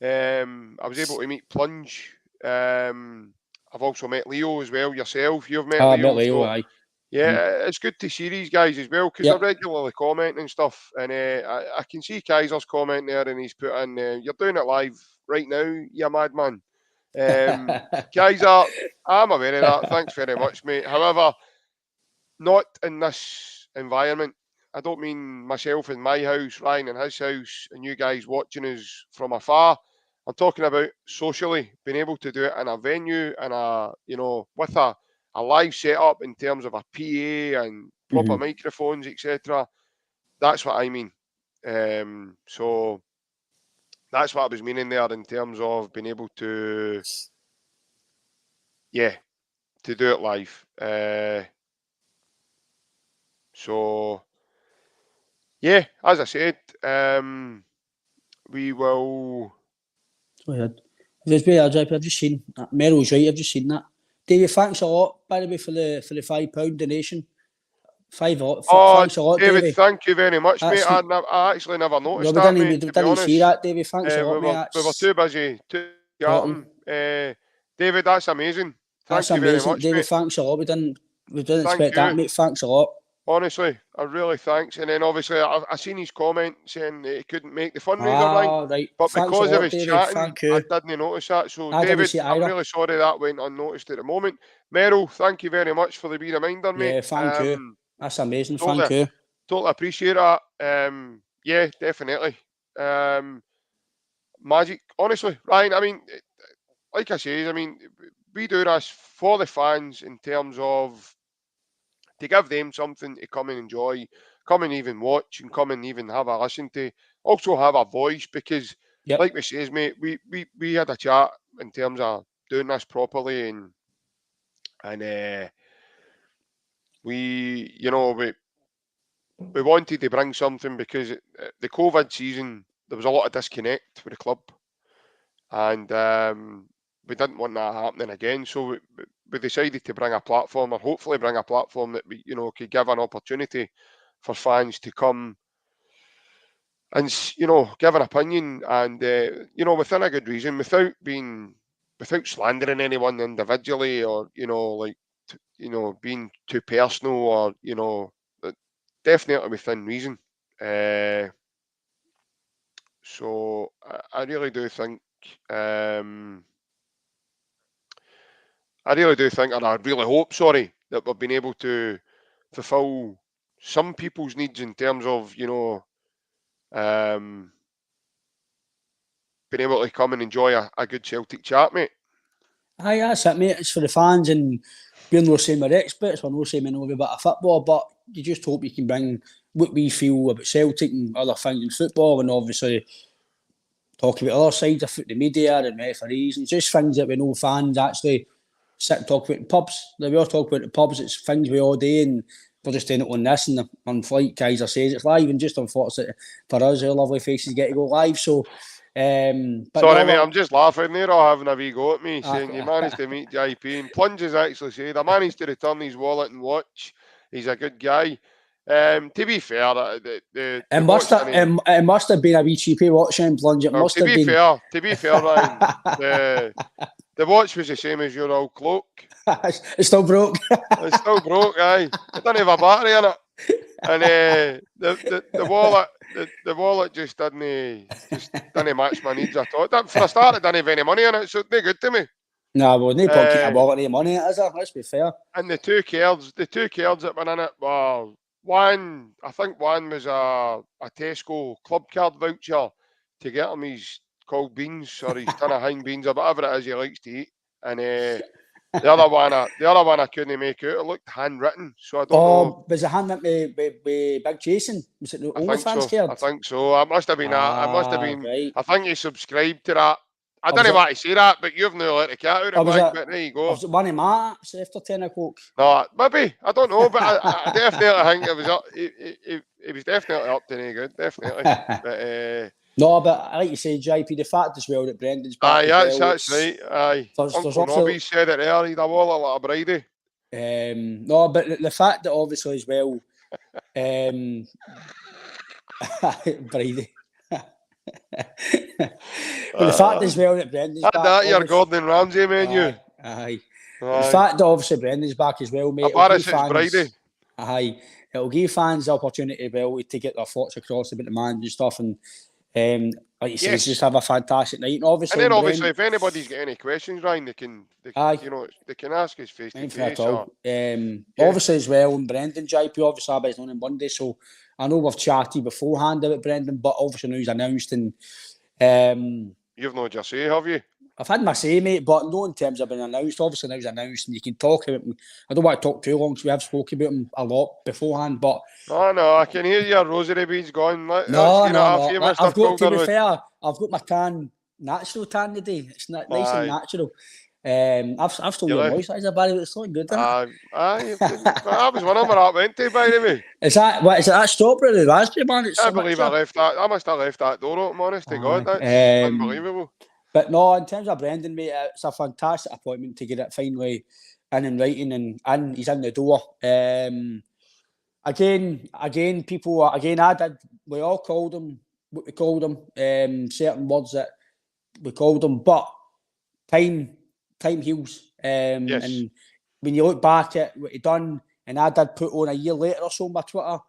B: I was able to meet Plunge. I've also met Leo as well, yourself. You've met Leo.
C: Met Leo,
B: so,
C: aye.
B: yeah, it's good to see these guys as well, because they're regularly commenting and stuff. And I can see Kaiser's comment there, and he's put in, you're doing it live right now, you madman. Kaiser, I'm aware of that. Thanks very much, mate. However, not in this environment. I don't mean myself in my house, Ryan in his house, and you guys watching us from afar. I'm talking about socially, being able to do it in a venue and with a live setup in terms of a PA and proper microphones, etc. That's what I mean. So that's what I was meaning there in terms of being able to, to do it live. So, yeah, as I said, we will.
C: Go ahead. I've just seen that. Meryl's right. I've just seen that. Davey, thanks a lot, by the way, for the £5 donation. Thanks a lot,
B: David. Thank you very much, mate. I actually never noticed that, mate.
C: We didn't see that, David. Thanks a lot, mate.
B: We were too busy. David, that's amazing. Thank you very much,
C: David.
B: Mate.
C: Thanks a lot. We didn't expect that, mate. Thanks a lot.
B: Honestly, I really thanks. And then obviously I seen his comment saying that he couldn't make the fundraiser line.
C: Right.
B: But
C: thanks
B: because
C: lot,
B: I was
C: David.
B: chatting,
C: Thank you.
B: I didn't notice that. So David, I'm really sorry that went unnoticed at the moment. Meryl, thank you very much for the wee reminder, mate.
C: Yeah, thank you. That's amazing. Thank you.
B: Totally appreciate that. Yeah, definitely. Magic. Honestly, Ryan, I mean, like I say, I mean, we do this for the fans in terms of to give them something to come and enjoy, come and even watch, and come and even have a listen to. Also have a voice, because, like we says, mate, we had a chat in terms of doing this properly, and we wanted to bring something, because the COVID season there was a lot of disconnect with the club, and we didn't want that happening again. So we decided to bring a platform, or hopefully bring a platform that we could give an opportunity for fans to come and give an opinion, and within a good reason, without slandering anyone individually, or being too personal, or definitely within reason. So I really do think, and I really hope, that we've been able to fulfil some people's needs in terms of, being able to come and enjoy a good Celtic chat, mate.
C: Aye, that's it, mate. It's for the fans, and we're not saying we're experts, we're not saying we know a bit of football, but you just hope you can bring what we feel about Celtic and other things in football, and obviously talk about other sides of the media and referees, and just things that we know fans actually sit and talk about in pubs. We all talk about the pubs, it's things we all do, and we're just doing it on this, and on flight, Kaiser says it's live, and just unfortunately for us, our lovely faces get to go live, so...
B: Sorry, mate, I'm just laughing. They're all having a wee go at me, saying you managed to meet JP. And Plunge has actually said, I managed to return his wallet and watch. He's a good guy. To be fair, it
C: must have been a wee cheapy watch, and Plunge. It must have been.
B: To be fair, Ryan, the watch was the same as your old cloak.
C: It's still broke.
B: It's still broke, aye. It doesn't have a battery in it. And the wallet just didn't match my needs at all. For a start, it didn't have any money in it, so it's no good to me.
C: No, well, no point keeping a wallet any money in it, is there? Let's be fair.
B: And the two cards that were in it, well, I think one was a Tesco club card voucher to get him his cold beans or his tin of hind beans or whatever it is he likes to eat. And the other one I couldn't make out. It looked handwritten, so I don't know.
C: Was it handwritten with Big Jason? Was it the OnlyFans card?
B: I think so. I must have been
C: Right.
B: I think he subscribed to that. I don't know why to say that, but you've no let the cat out of the bag, but there you go.
C: Was it one of Matt's after 10 o'clock?
B: No, maybe. I don't know, but I definitely think it was up. He was definitely up to no good, definitely. But
C: no, but like you say, JP, the fact as well that Brendan's back.
B: Aye, that's right. Aye. Uncle Robbie said it there. He'd a wallet like a bridie.
C: No, but the fact that obviously as well, Brady. But the fact as well that Brendan's back.
B: That your Gordon Ramsay menu.
C: Aye. The fact that obviously Brendan's back as well, mate.
B: Barisic Brady.
C: Aye. It'll give fans the opportunity to get their thoughts across about the man and stuff, and like you say, just have a fantastic night. And obviously,
B: if anybody's got any questions, Ryan, they can ask us face to face.
C: Obviously as well, and Brendan JP obviously I'll be on Monday, so I know we've chatted beforehand about Brendan, but obviously now he's announced, and
B: you've not your say, have you?
C: I've had my say, mate, but no in terms of being announced. Obviously now he's announced, and you can talk about him. I don't want to talk too long, because we have spoken about him a lot beforehand, but...
B: No, I can hear your rosary beads going.
C: No. I've got, to be fair, I've got my natural tan today. It's nice and natural. I've still got moisturiser, Barry, but it's not good, isn't it?
B: That was one of them I went to, by the way.
C: Is that strawberry raspberry, man?
B: I believe I left that. I must have left that door open, honest to God. That's unbelievable.
C: But no, in terms of Brendan, mate, it's a fantastic appointment to get it finally in writing, and he's in the door. Again, people, we all called him what we called him, certain words that we called him, but time heals.
B: Yes.
C: And when you look back at what he done, and I did put on a year later or so on my Twitter,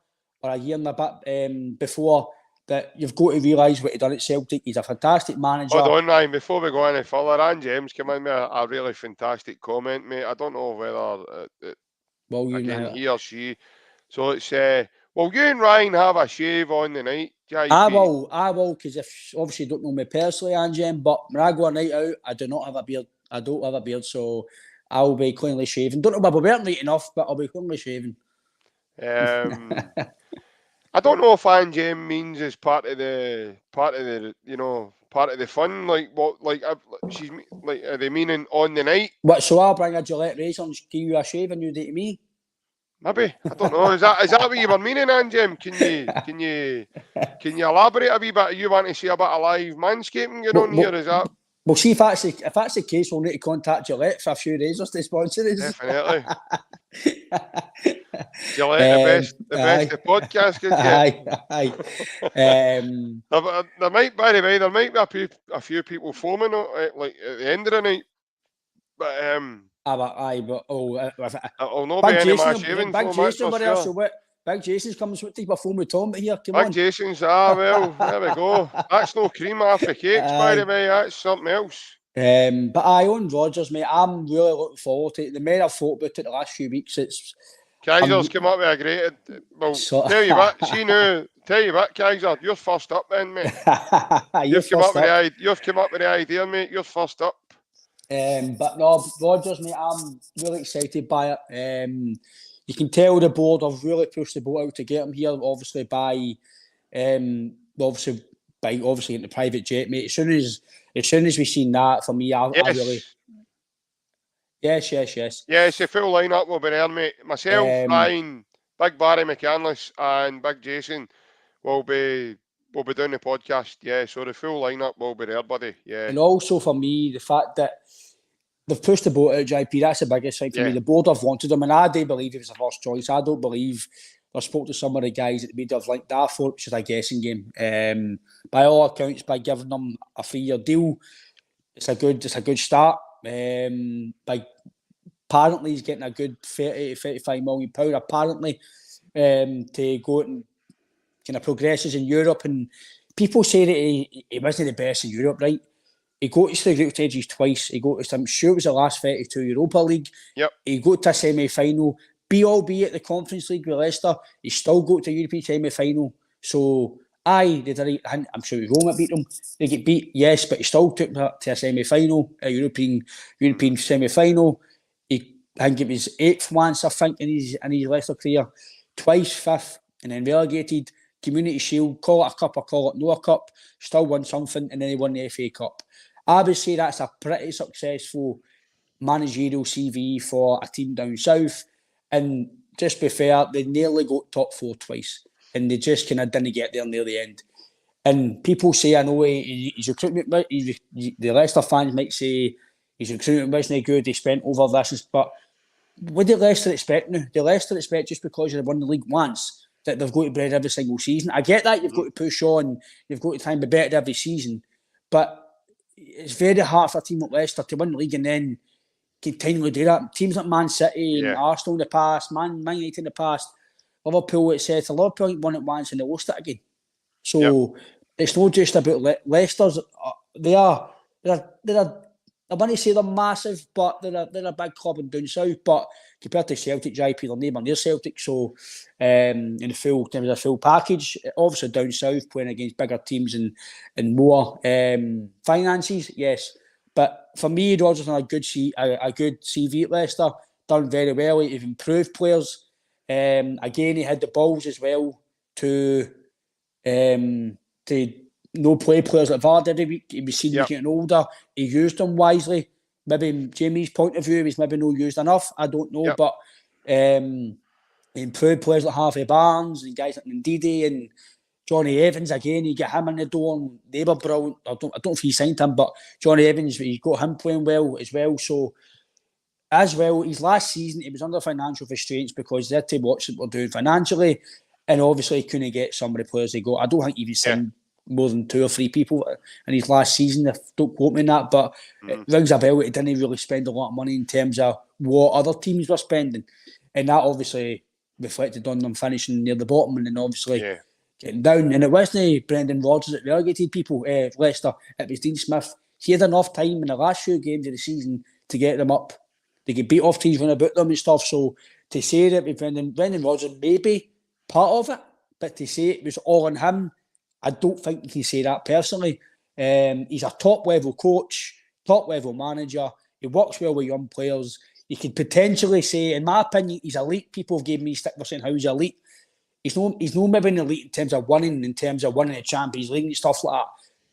C: or a year and a bit before, that you've got to realise what he done at Celtic. He's a fantastic manager.
B: Hold on, Ryan, before we go any further, and James came in with a really fantastic comment, mate. I don't know whether he or she. So it's will you and Ryan have a shave on the night?
C: I will, because if obviously you don't know me personally, Anjem, but when I go a night out, I do not have a beard. I don't have a beard, so I'll be cleanly shaven. Don't know if I'll be wearing right enough, but I'll be cleanly shaven.
B: I don't know if Anjem means as part of the fun. Like what? Like she's like, are they meaning on the night?
C: What? So I'll bring a Gillette razor and give you a shave, and you do it to me.
B: Maybe, I don't know. Is that what you were meaning, Anjem? Can you elaborate a wee bit? You want to see a bit of live manscaping going on here? Is that?
C: Well, see, if that's the case, we'll need to contact Gillette for a few razors to sponsor us.
B: Definitely. Gillette, the best the podcast could get.
C: Aye.
B: There might, by the way, be a few people foaming like at the end of the night, but I'll not be any more shaving.
C: Big Jason, what else? So what? Big Jason's coming. What type of foam with Tom here? Come on.
B: Big Jason's. Well, there we go. That's no cream off the cakes, by the way. That's something else.
C: But I own Rodgers, mate. I'm really looking forward to it. The more I've thought about it the last few weeks,
B: Kaiser's come up with a great. Well, tell you what, Kaiser, you're first up then, mate. You've come up with the idea, mate. You're first up.
C: But no, Rodgers, mate, I'm really excited by it. You can tell the board have really pushed the boat out to get him here, obviously by in the private jet, mate. As soon as we seen that, for me, I really. Yes.
B: Yes, the full lineup will be there, mate. Myself, Ryan, Big Barry McCandless, and Big Jason will be doing the podcast. Yeah, so the full lineup will be there, buddy. Yeah. And
C: also for me, the fact that they've pushed the boat out, JP, that's the biggest thing for me. The board have wanted him, and I do believe he was the first choice. I don't believe I spoke to some of the guys at the media of like that for which is a guessing game. By all accounts, by giving them a 3-year deal, it's a good start. Apparently he's getting a good 30 to 35 million pound apparently to go and kind of progresses in Europe, and people say that he wasn't the best in Europe, right? He got to the group stages twice. He got to, I'm sure it was the last 32 Europa League.
B: Yep.
C: He got to a semi-final. BLB at the Conference League with Leicester. He still got to a European semi-final. So, I'm sure Roma beat them. They get beat, yes, but he still took that to a semi-final, a European semi-final. I think it was 8th once, I think, in his Leicester career. Twice 5th, and then relegated. Community Shield, call it a cup or call it no a cup. Still won something, and then he won the FA Cup. I would say that's a pretty successful managerial CV for a team down south. And just be fair, they nearly got top 4 twice. And they just kind of didn't get there near the end. And people say, I know his recruitment, the Leicester fans might say his recruitment wasn't good, he spent over this, but what do Leicester expect now? Do Leicester expect just because you've won the league once that they've got to bread every single season? I get that you've got to push on, you've got to try and be better every season, but it's very hard for a team like Leicester to win the league and then continually do that. Teams like Man City and Arsenal in the past, Man United in the past, Liverpool, etc. Liverpool won it once and they lost it again. So it's not just about Leicester's. I want to say they're massive, but they're a big club in down south. But compared to Celtic, JP, they're neighbour near Celtic. So in the full package, obviously down south playing against bigger teams and more finances, yes. But for me, Rodgers on a good CV at Leicester, done very well. He's improved players. Again, he had the balls as well to no play players like Vard every week. He was seen getting older. He used them wisely. Maybe Jamie's point of view, he's maybe not used enough. I don't know, but he improved players like Harvey Barnes and guys like Ndidi and Johnny Evans. Again, you get him in the door and they were brilliant. I don't know if he signed him, but Johnny Evans, he got him playing well as well. So as well, his last season, he was under financial constraints because they had to watch what they're doing financially, and obviously he couldn't get some of the players they got. I don't think he even signed more than 2 or 3 people in his last season. Don't quote me on that, but it rings a bell. He didn't really spend a lot of money in terms of what other teams were spending, and that obviously reflected on them finishing near the bottom and then obviously getting down. And it wasn't Brendan Rodgers that relegated people, Leicester. It was Dean Smith. He had enough time in the last few games of the season to get them up. They could beat off teams when about them and stuff. So to say that Brendan Rodgers may be part of it, but to say it was all on him, I don't think you can say that personally. He's a top-level coach, top-level manager. He works well with young players. You could potentially say, in my opinion, he's elite. People have given me stick for saying how he's elite. He's no maybe an elite in terms of winning the Champions League and stuff like that.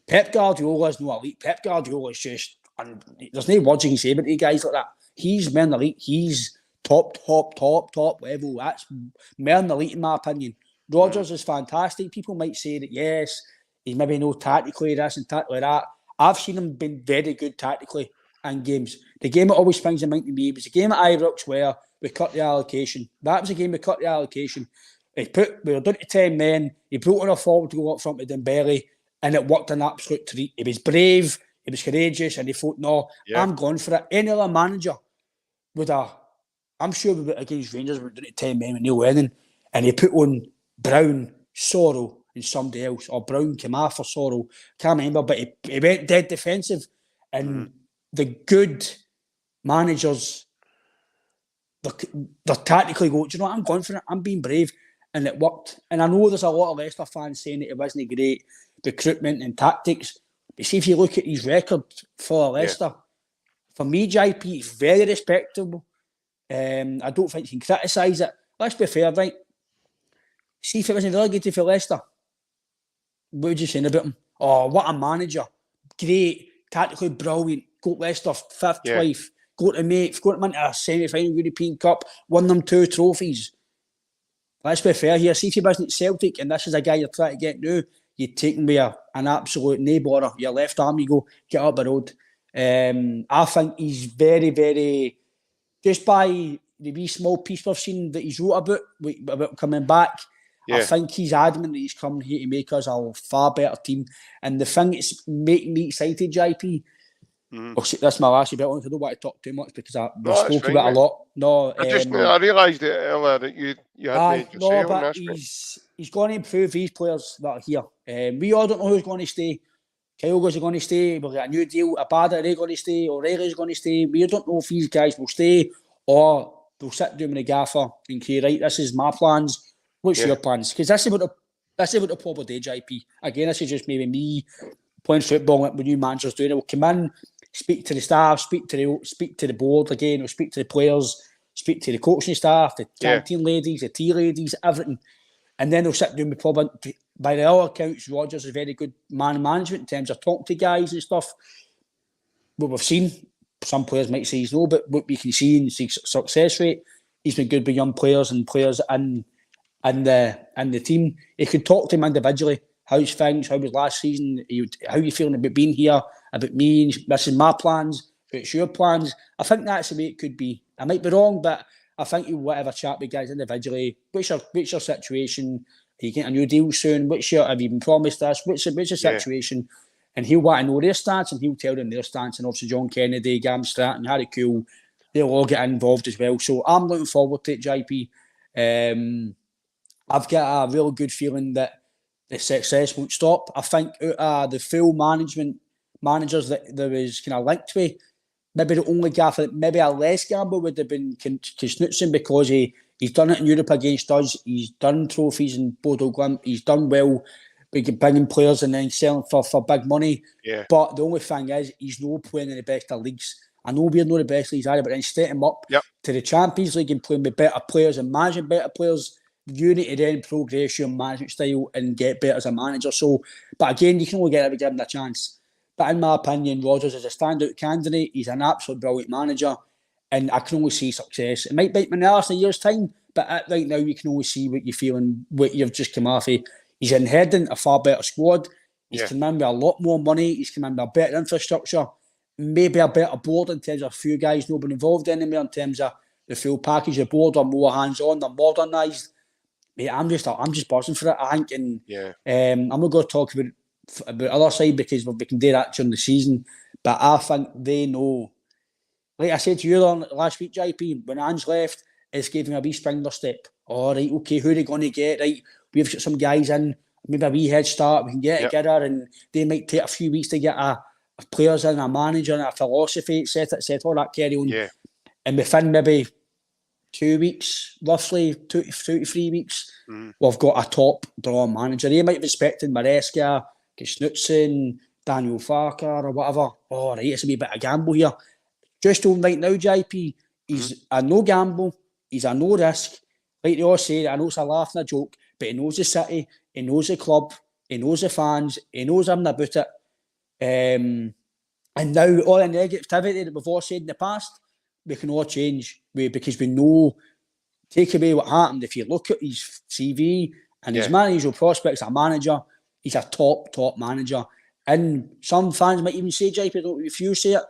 C: Pep Guardiola is no elite. Pep Guardiola is just, and there's no words you can say about these guys like that. He's more than elite. He's top level. That's more than elite in my opinion. Rodgers is fantastic. People might say that, yes, he's maybe no tactically this and tactically that. I've seen him been very good tactically in games. The game that always springs in mind to me was the game at Ibrox where we cut the allocation. That was a game we cut the allocation. We were down to 10 men. He brought on a forward to go up front with Dembele, and it worked an absolute treat. He was brave, he was courageous, and he thought, no, I'm going for it. Any other manager would have, I'm sure we were against Rangers, we were down to 10 men with Neil Lennon, and he put on Brown, Sorrell, and somebody else, or Brown came after Sorrell, can't remember, but he went dead defensive. And the good managers, they're tactically go, do you know what, I'm going for it, I'm being brave, and it worked. And I know there's a lot of Leicester fans saying that it wasn't great recruitment and tactics, but see if you look at his record for Leicester, for me, JP, it's very respectable. I don't think you can criticise it. Let's be fair, right? See if it wasn't relegated for Leicester, what would you say about him? Oh, what a manager. Great, tactically brilliant. Got Leicester 5th twice. Got them into a semi-final European Cup. Won them 2 trophies. Let's be fair here. See if he wasn't at Celtic and this is a guy you're trying to get now, you'd take him with an absolute no-bother. Your left arm, you go, get up the road. I think he's very, very... Just by the wee small piece we've seen that he's wrote about coming back, I think he's adamant that he's coming here to make us a far better team. And the thing that's making me excited, JP, that's my last bit on it. I don't want to talk too much because we've spoken about it a lot. No,
B: I realised it earlier that you had made yourself.
C: But he's going to improve these players that are here. We all don't know who's going to stay. Kyogo's going to stay. We'll get a new deal. Abada, are they going to stay? O'Reilly's going to stay. We don't know if these guys will stay or they'll sit down with the gaffer and say, right, this is my plans. What's your plans? Because that's about the proper day, JP. Again, this is just maybe me playing football like the new managers doing. We'll come in, speak to the staff, speak to the board again, we'll speak to the players, speak to the coaching staff, the canteen ladies, the tea ladies, everything. And then they'll sit down with probably, by the other accounts, Rodgers is a very good man management in terms of talking to guys and stuff. What we've seen, some players might say he's no, but what we can see in his success rate, he's been good with young players and players in the team. He could talk to him individually. How's things? How was last season? How are you feeling about being here? About me? This is my plans. It's your plans. I think that's the way it could be. I might be wrong, but I think he'll whatever chat with guys individually. What's your situation? Are you getting a new deal soon? Have you been promised this? What's the situation? And he'll want to know their stance, and he'll tell them their stance. And obviously John Kennedy, Gam Stratton, Harry Cool, they'll all get involved as well. So I'm looking forward to it, JP. I've got a really good feeling that the success won't stop. I think the full managers that there was kind of linked with, maybe the only guy for maybe a less gamble would have been Knutson, because he's done it in Europe against us. He's done trophies in Bodo Glimt. He's done well bringing players and then selling for big money.
B: Yeah.
C: But the only thing is, he's not playing in the best of leagues. I know we're not the best leagues either, but then set him up to the Champions League and playing with better players and managing better players. You need to then progress your management style and get better as a manager. So, but again, you can only get it if you give him the chance. But in my opinion, Rodgers is a standout candidate. He's an absolute brilliant manager, and I can only see success. It might bite my arse in a year's time, but right now you can only see what you're feeling, what you've just come off of. He's inheriting a far better squad. He's come in with a lot more money. He's come in with a better infrastructure, maybe a better board in terms of a few guys not been involved anymore in terms of the full package. The board are more hands-on, they're modernised. Mate, I'm just buzzing for it, I think. And I'm not going to talk about the other side because we can do that during the season. But I think they know. Like I said to you last week, JP, when Ange left, it's gave him a wee Springer step. All right, okay, who are they going to get? Right, we've got some guys in, maybe a wee head start. We can get together, and they might take a few weeks to get a players in, a manager, and a philosophy, etc., all that carry on.
B: Yeah.
C: And within maybe 2 weeks, roughly 2 to 3 weeks, we've got a top draw manager. They might have expected Maresca, Knutson, Daniel Farker, or whatever. Oh, right, it's a wee bit of gamble here. Just on right now, JP, he's a no gamble, he's a no risk. Like they all say, I know it's a laugh and a joke, but he knows the city, he knows the club, he knows the fans, he knows everything about it. And now all the negativity that we've all said in the past, we can all change because we know, take away what happened. If you look at his CV and his managerial prospects, a manager, he's a top manager. And some fans might even say, JP, if you say it,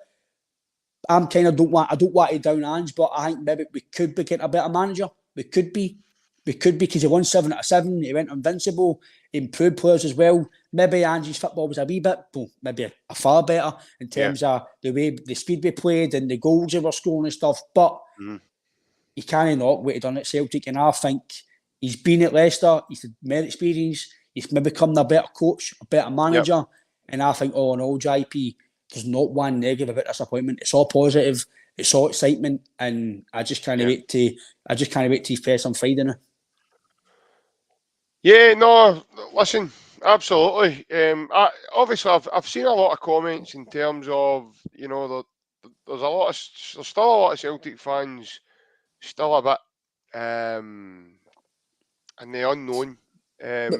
C: I don't want to down Ange, but I think maybe we could be getting a better manager. We could be because he won 7 out of 7. He went invincible. He improved players as well. Maybe Ange's football was a wee bit, maybe a far better in terms of the speed we played and the goals they were scoring and stuff. But he can't knock what he done at Celtic. And I think he's been at Leicester. He's had more experience. He's maybe become a better coach, a better manager. And I think, all in all, JP, there's not one negative about this appointment. It's all positive. It's all excitement, and I just can't wait to. I just can't wait to his press on Friday now.
B: Yeah, no, listen, absolutely. Obviously, I've seen a lot of comments in terms of, you know, there's still a lot of Celtic fans still a bit in the unknown.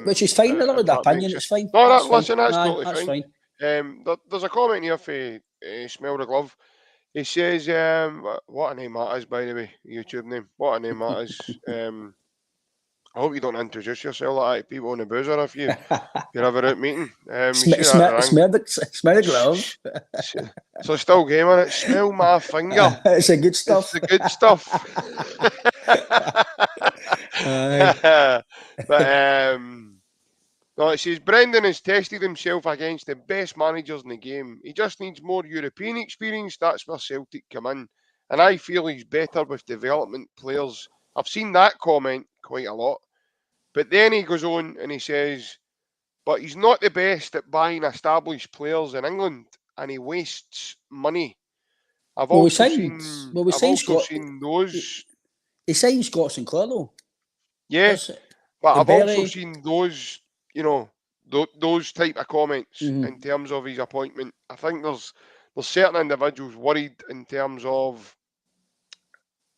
C: Which is fine. I don't know the opinion. It's fine.
B: No,
C: that's
B: listen,
C: fine.
B: that's totally
C: fine.
B: There's a comment here for Smell the Glove. He says, what a name that is, by the way, YouTube name. What a name that is. I hope you don't introduce yourself like that to people on the boozer if you're ever out meeting.
C: Smell the glove.
B: So still game on it. Smell my finger.
C: It's the good stuff.
B: It's the good stuff. But no, it says Brendan has tested himself against the best managers in the game. He just needs more European experience. That's where Celtic come in. And I feel he's better with development players. I've seen that comment quite a lot. But then he goes on and he says, but he's not the best at buying established players in England, and he wastes money. I've also seen those.
C: He signed Scott Sinclair though.
B: Yeah, but I've also seen those, you know, those type of comments in terms of his appointment. I think there's certain individuals worried in terms of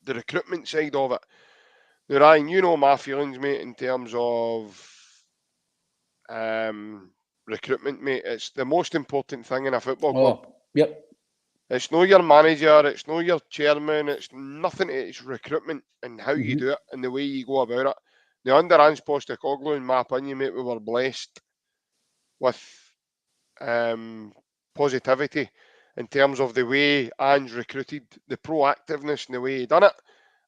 B: the recruitment side of it. Now, Ryan, you know my feelings, mate, in terms of recruitment, mate. It's the most important thing in a football club.
C: Yep.
B: It's not your manager, it's not your chairman, it's nothing. It's recruitment and how you do it and the way you go about it. Now, under Ange Postecoglou, in my opinion, mate, we were blessed with positivity in terms of the way Ange recruited, the proactiveness and the way he done it.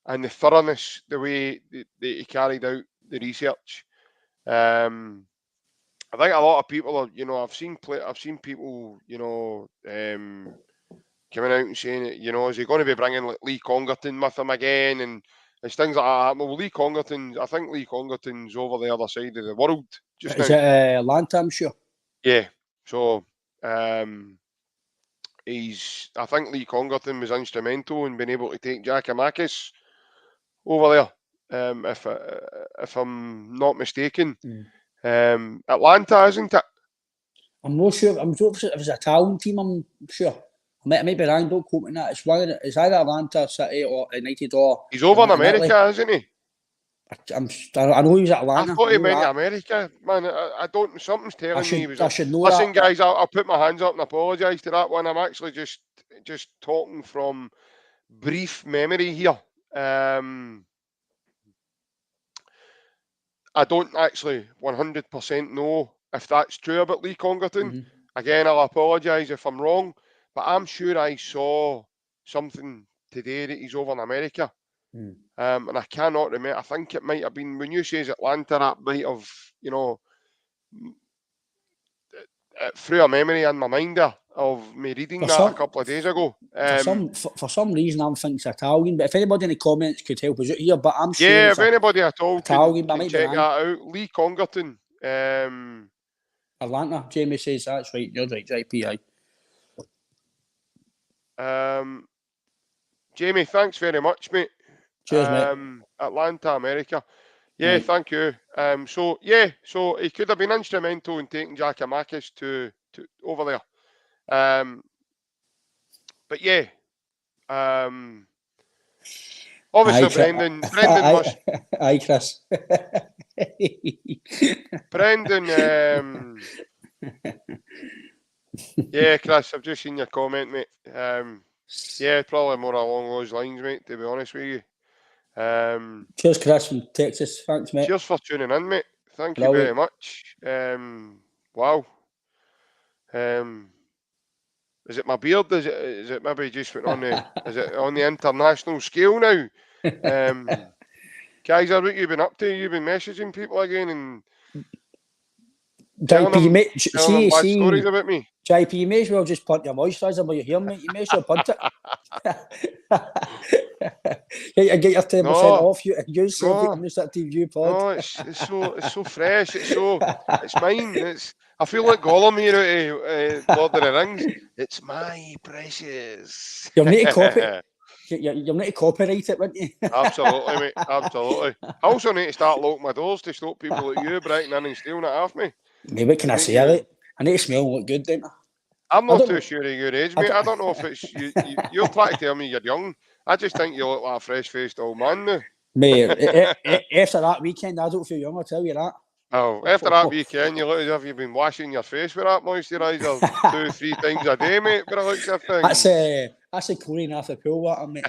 B: and the thoroughness, the way that he carried out the research. I think a lot of people are, I've seen people, coming out and saying it, is he going to be bringing like Lee Congerton with him again, and it's things like that. Well, I think Lee Congerton's over the other side of the world just
C: Is
B: now.
C: it Atlanta, I'm sure?
B: Yeah, so I think Lee Congerton was instrumental in being able to take Giakoumakis over there, if I'm not mistaken. Atlanta, isn't it?
C: I'm not sure. I'm sure if it's a Italian team, I'm sure. I might be wrong, don't quote me on that. It's either Atlanta City or United or...
B: He's over in America, isn't he?
C: I know he was at Atlanta.
B: I thought he went to America, man. I don't. Something's telling me he was.
C: I should know
B: Listen,
C: that.
B: guys, I'll put my hands up and apologise to that one. I'm actually just talking from brief memory here. I don't actually 100% know if that's true about Lee Congerton. Again, I'll apologise if I'm wrong, but I'm sure I saw something today that he's over in America. And I cannot remember. I think it might have been when you say Atlanta, that might have, through a memory in my mind there of me reading that a couple of days ago.
C: For some reason, I'm thinking it's Italian, but if anybody in the comments could help us out here, but I'm sure.
B: Yeah, if anybody at all
C: Italian,
B: can check that out. Lee Congerton.
C: Atlanta. Jamie says that's right. You're right, JPI.
B: Jamie, thanks very much, mate.
C: Cheers, mate.
B: Atlanta, America. Yeah, thank you. So he could have been instrumental in taking Giakoumakis to over there. But yeah, obviously Brendan must.
C: Aye, Chris.
B: Brendan. Yeah, Chris, I've just seen your comment, mate. Yeah, probably more along those lines, mate. To be honest with you.
C: Cheers, Chris from Texas. Thanks, mate.
B: Cheers for tuning in, mate. Thank you very much. Wow. Is it my beard? Is it maybe just went on the is it on the international scale now? Guys, what you been up to? You've been messaging people again and telling them bad stories about me.
C: JP, you may as well just punt your moisturiser while you're here, mate. You may as well punt it. Get your 10% off. Use Celtic Administrative View Pod.
B: No, it's so fresh. It's mine. I feel like Gollum here out Lord of the Rings. It's my precious.
C: You'll need to copy it. You'll need to copyright it, wouldn't you?
B: Absolutely, mate. Absolutely. I also need to start locking my doors to stop people like you breaking in and stealing it off me.
C: Mate, what can I say? I need to smell and look good, don't I?
B: I'm not too sure of your age, mate. I don't know if it's you. You're trying to tell me you're young. I just think you look like a fresh-faced old man now.
C: Mate, after that weekend, I don't feel young, I'll tell you that.
B: Oh, after that weekend, you look as if you've been washing your face with that moisturiser 2-3 times a day, mate. But it looks a thing.
C: That's a chlorine off the pool water, mate.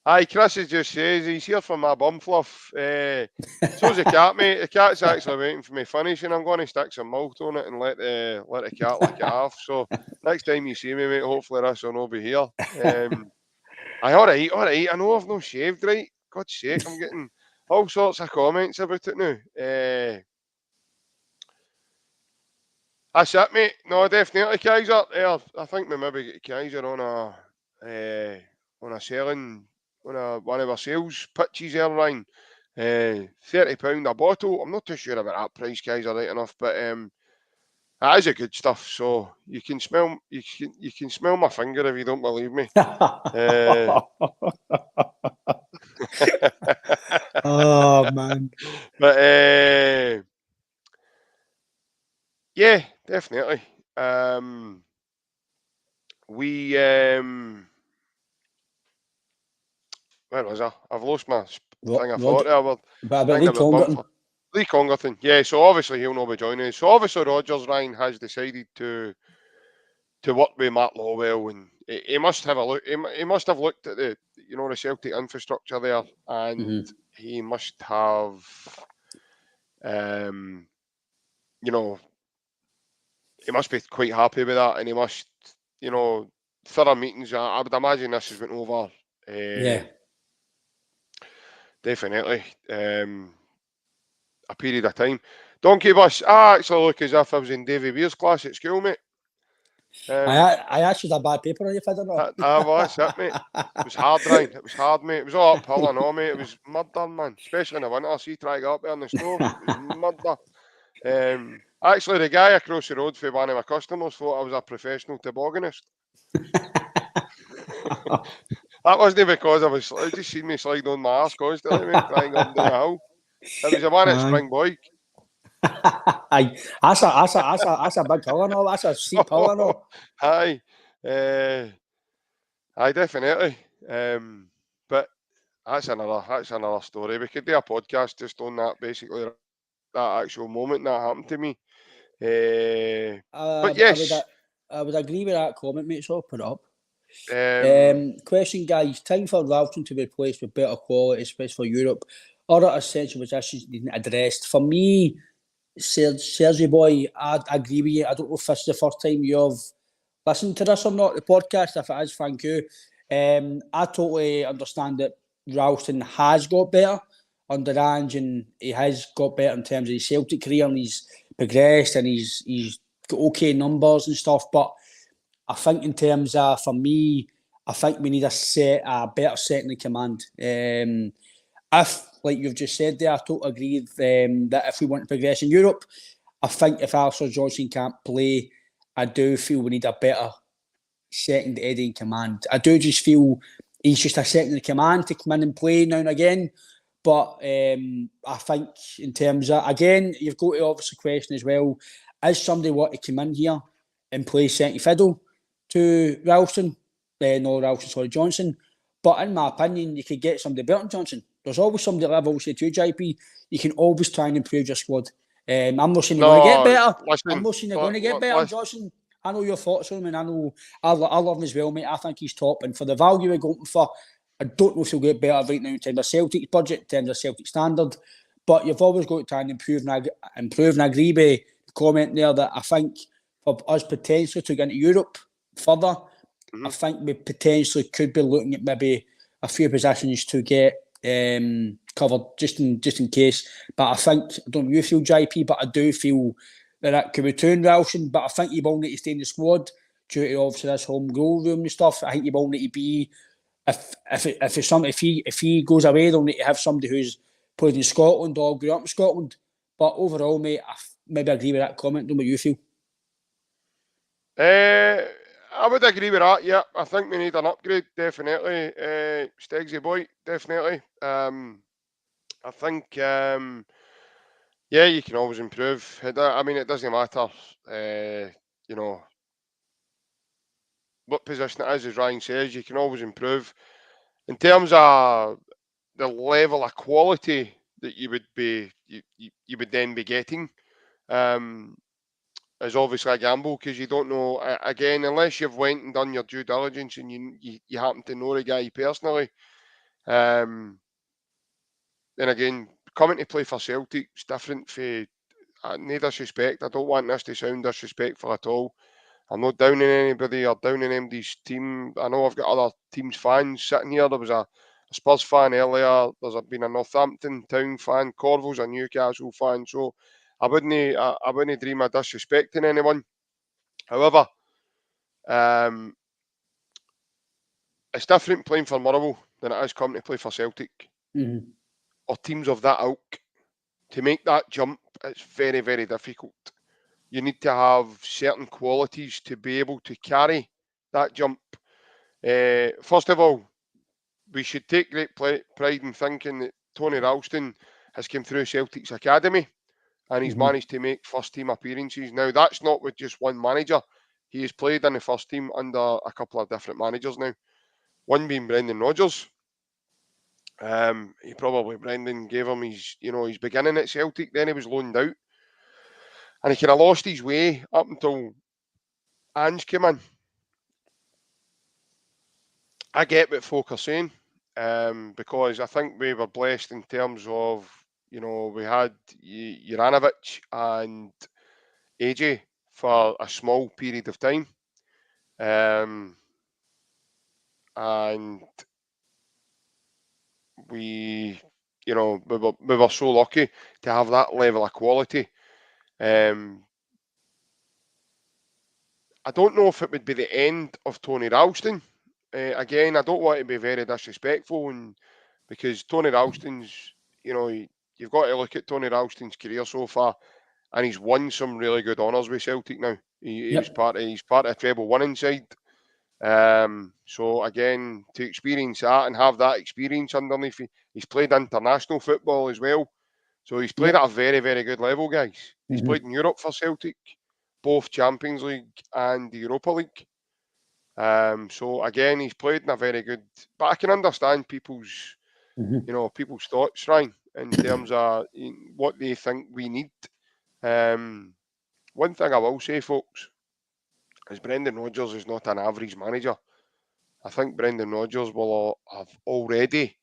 B: Aye, Chris just says he's here for my bum fluff. So's the cat, mate. The cat's actually waiting for me finish, and I'm going to stick some malt on it and let the cat lick it off. So next time you see me, mate, hopefully this will not be here. All right. I know I've not shaved, right? God's sake, I'm getting all sorts of comments about it now. That's it, mate. No, definitely, Kaiser. I think we maybe get Kaiser on a selling. One of our sales pitches there, Ryan. £30 a bottle. I'm not too sure about that price, guys, are right enough, but that is a good stuff. So you can smell my finger if you don't believe me.
C: Oh man.
B: But yeah, definitely. Where was I? I've lost my thing I thought there. Lee Congerton. Yeah, so obviously he'll not be joining us. So obviously Rodgers, Ryan, has decided to work with Matt Lawwell, and he must have a look. He must have looked at the Celtic infrastructure there, and he must have, he must be quite happy with that, and he must, thorough meetings. I would imagine this has went over.
C: Yeah.
B: Definitely. A period of time. Donkey Bus, I actually look as if I was in Davy Weir's class at school, mate.
C: I actually had a bad paper on you, if I don't know.
B: Well, that's it, mate. It was hard, Ryan. It was hard, mate. It was all uphill and all, mate. It was murder, man. Especially in the winter. See, try to get up there in the snow. It was murder. Actually, the guy across the road for one of my customers thought I was a professional tobogganist. That wasn't because I just seen me slide on my arse constantly, mate, trying up down a hill. It was a one at Springboy.
C: Aye, that's a big hill and all. That's a steep hill and all.
B: Aye, aye, definitely. But that's another story. We could do a podcast just on that, basically, that actual moment that happened to me. But yes,
C: I would agree with that comment, mate. So I'll put it up.
B: question,
C: guys. Time for Ralston to be replaced with better quality, especially for Europe. Other essential positions needing addressed. For me, Sergey boy, I agree with you. I don't know if this is the first time you've listened to this or not, the podcast. If it is, thank you. I totally understand that Ralston has got better under Ange, and he has got better in terms of his Celtic career, and he's progressed, and he's got okay numbers and stuff. But I think in terms of, for me, I think we need a better second in command. If, like you've just said there, I totally agree that if we want to progress in Europe, I think if Alistair Johnson can't play, I do feel we need a better second Eddie in command. I do just feel he's just a second in command to come in and play now and again. But I think in terms of, again, you've got to obviously question as well, is somebody want to come in here and play second fiddle to Ralston? Johnson. But in my opinion, you could get somebody better than Johnson. There's always somebody like I've always said to you, JP, you can always try and improve your squad. I'm not saying you're going to get better. I'm not saying you're going to get better, Johnson. I know your thoughts on him, and I know I love him as well, mate. I think he's top. And for the value we're going for, I don't know if he'll get better right now in terms of Celtic's budget, in terms of Celtic standard. But you've always got to try and improve. And I agree with the comment there that I think for us potentially to get into Europe further, I think we potentially could be looking at maybe a few positions to get covered just in case. But I think, I don't know if you feel, JP, but I do feel that could return Ralston. But I think you will need to stay in the squad due to obviously this home goal room and stuff. I think you will need to be, if he goes away, they'll need to have somebody who's played in Scotland or grew up in Scotland. But overall, mate, I maybe agree with that comment. Don't know what you feel.
B: I would agree with that. Yeah, I think we need an upgrade, definitely. Stegsy boy, definitely. I think, yeah, you can always improve. I mean, it doesn't matter, you know, what position it is, as Ryan says, you can always improve. In terms of the level of quality that you would then be getting, is obviously a gamble, because you don't know, again, unless you've went and done your due diligence and you happen to know the guy personally. And again, coming to play for Celtic is different for, no disrespect, I don't want this to sound disrespectful at all. I'm not downing anybody or downing anybody's team. I know I've got other teams' fans sitting here. There was a Spurs fan earlier. There's been a Northampton Town fan. Corville's a Newcastle fan. So I wouldn't dream of disrespecting anyone. However, it's different playing for Motherwell than it is coming to play for Celtic or teams of that ilk. To make that jump, it's very, very difficult. You need to have certain qualities to be able to carry that jump. First of all, we should take great pride in thinking that Tony Ralston has come through Celtic's academy and he's managed to make first team appearances. Now, that's not with just one manager. He has played in the first team under a couple of different managers now. One being Brendan Rodgers. Brendan gave him his beginning at Celtic. Then he was loaned out, and he kind of lost his way up until Ange came in. I get what folk are saying, because I think we were blessed in terms of, we had Juranovic and AJ for a small period of time. and we were so lucky to have that level of quality. I don't know if it would be the end of Tony Ralston. Again, I don't want to be very disrespectful, and because Tony Ralston's, you've got to look at Tony Ralston's career so far, and he's won some really good honours with Celtic now. He's part of a treble winning side. So again, to experience that and have that experience underneath, he's played international football as well. So he's played at a very, very good level, guys. He's played in Europe for Celtic, both Champions League and the Europa League. So again, he's played in a very good. But I can understand people's, people's thoughts, Ryan, in terms of what they think we need. One thing I will say, folks, is Brendan Rodgers is not an average manager. I think Brendan Rodgers will have already.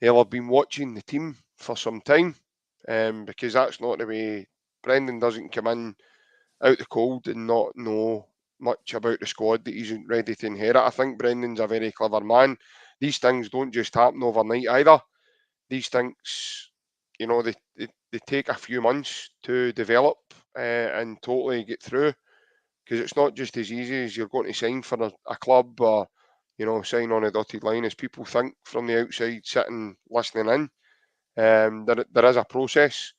B: He'll have been watching the team for some time, because that's not the way. Brendan doesn't come in out the cold and not know much about the squad that he's ready to inherit. I think Brendan's a very clever man. These things don't just happen overnight either. These things, they take a few months to develop and totally get through, because it's not just as easy as you're going to sign for a club or sign on a dotted line as people think from the outside sitting listening in. There is a process,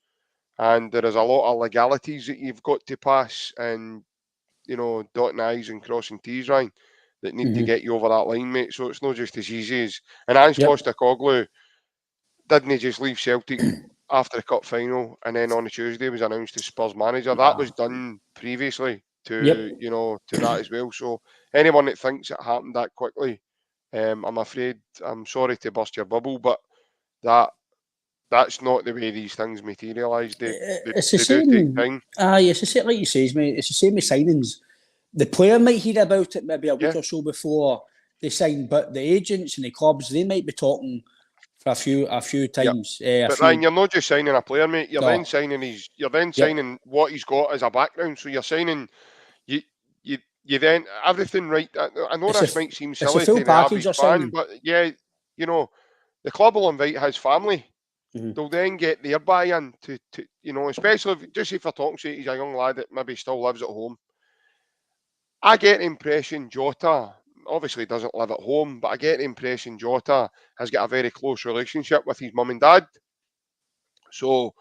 B: and there is a lot of legalities that you've got to pass, and dotting I's and crossing T's, Ryan, that need to get you over that line, mate. So it's not just as easy as. And Ange Postecoglou didn't just leave Celtic after the cup final, and then on a Tuesday was announced as Spurs manager. That was done previously to to that as well. So anyone that thinks it happened that quickly, I'm afraid, I'm sorry to burst your bubble, but that's not the way these things materialise. They do take time.
C: It's the same, like you say, mate. It's the same with signings. The player might hear about it maybe a week or so before they sign, but the agents and the clubs, they might be talking for a few times.
B: But Ryan, you're not just signing a player, mate. You're then signing what he's got as a background. So you're signing you then everything right. I know this might seem silly to the average fan, but the club will invite his family. They'll then get their buy-in to especially if we're talking, say he's a young lad that maybe still lives at home. I get the impression Jota obviously doesn't live at home, but I get the impression Jota has got a very close relationship with his mum and dad. So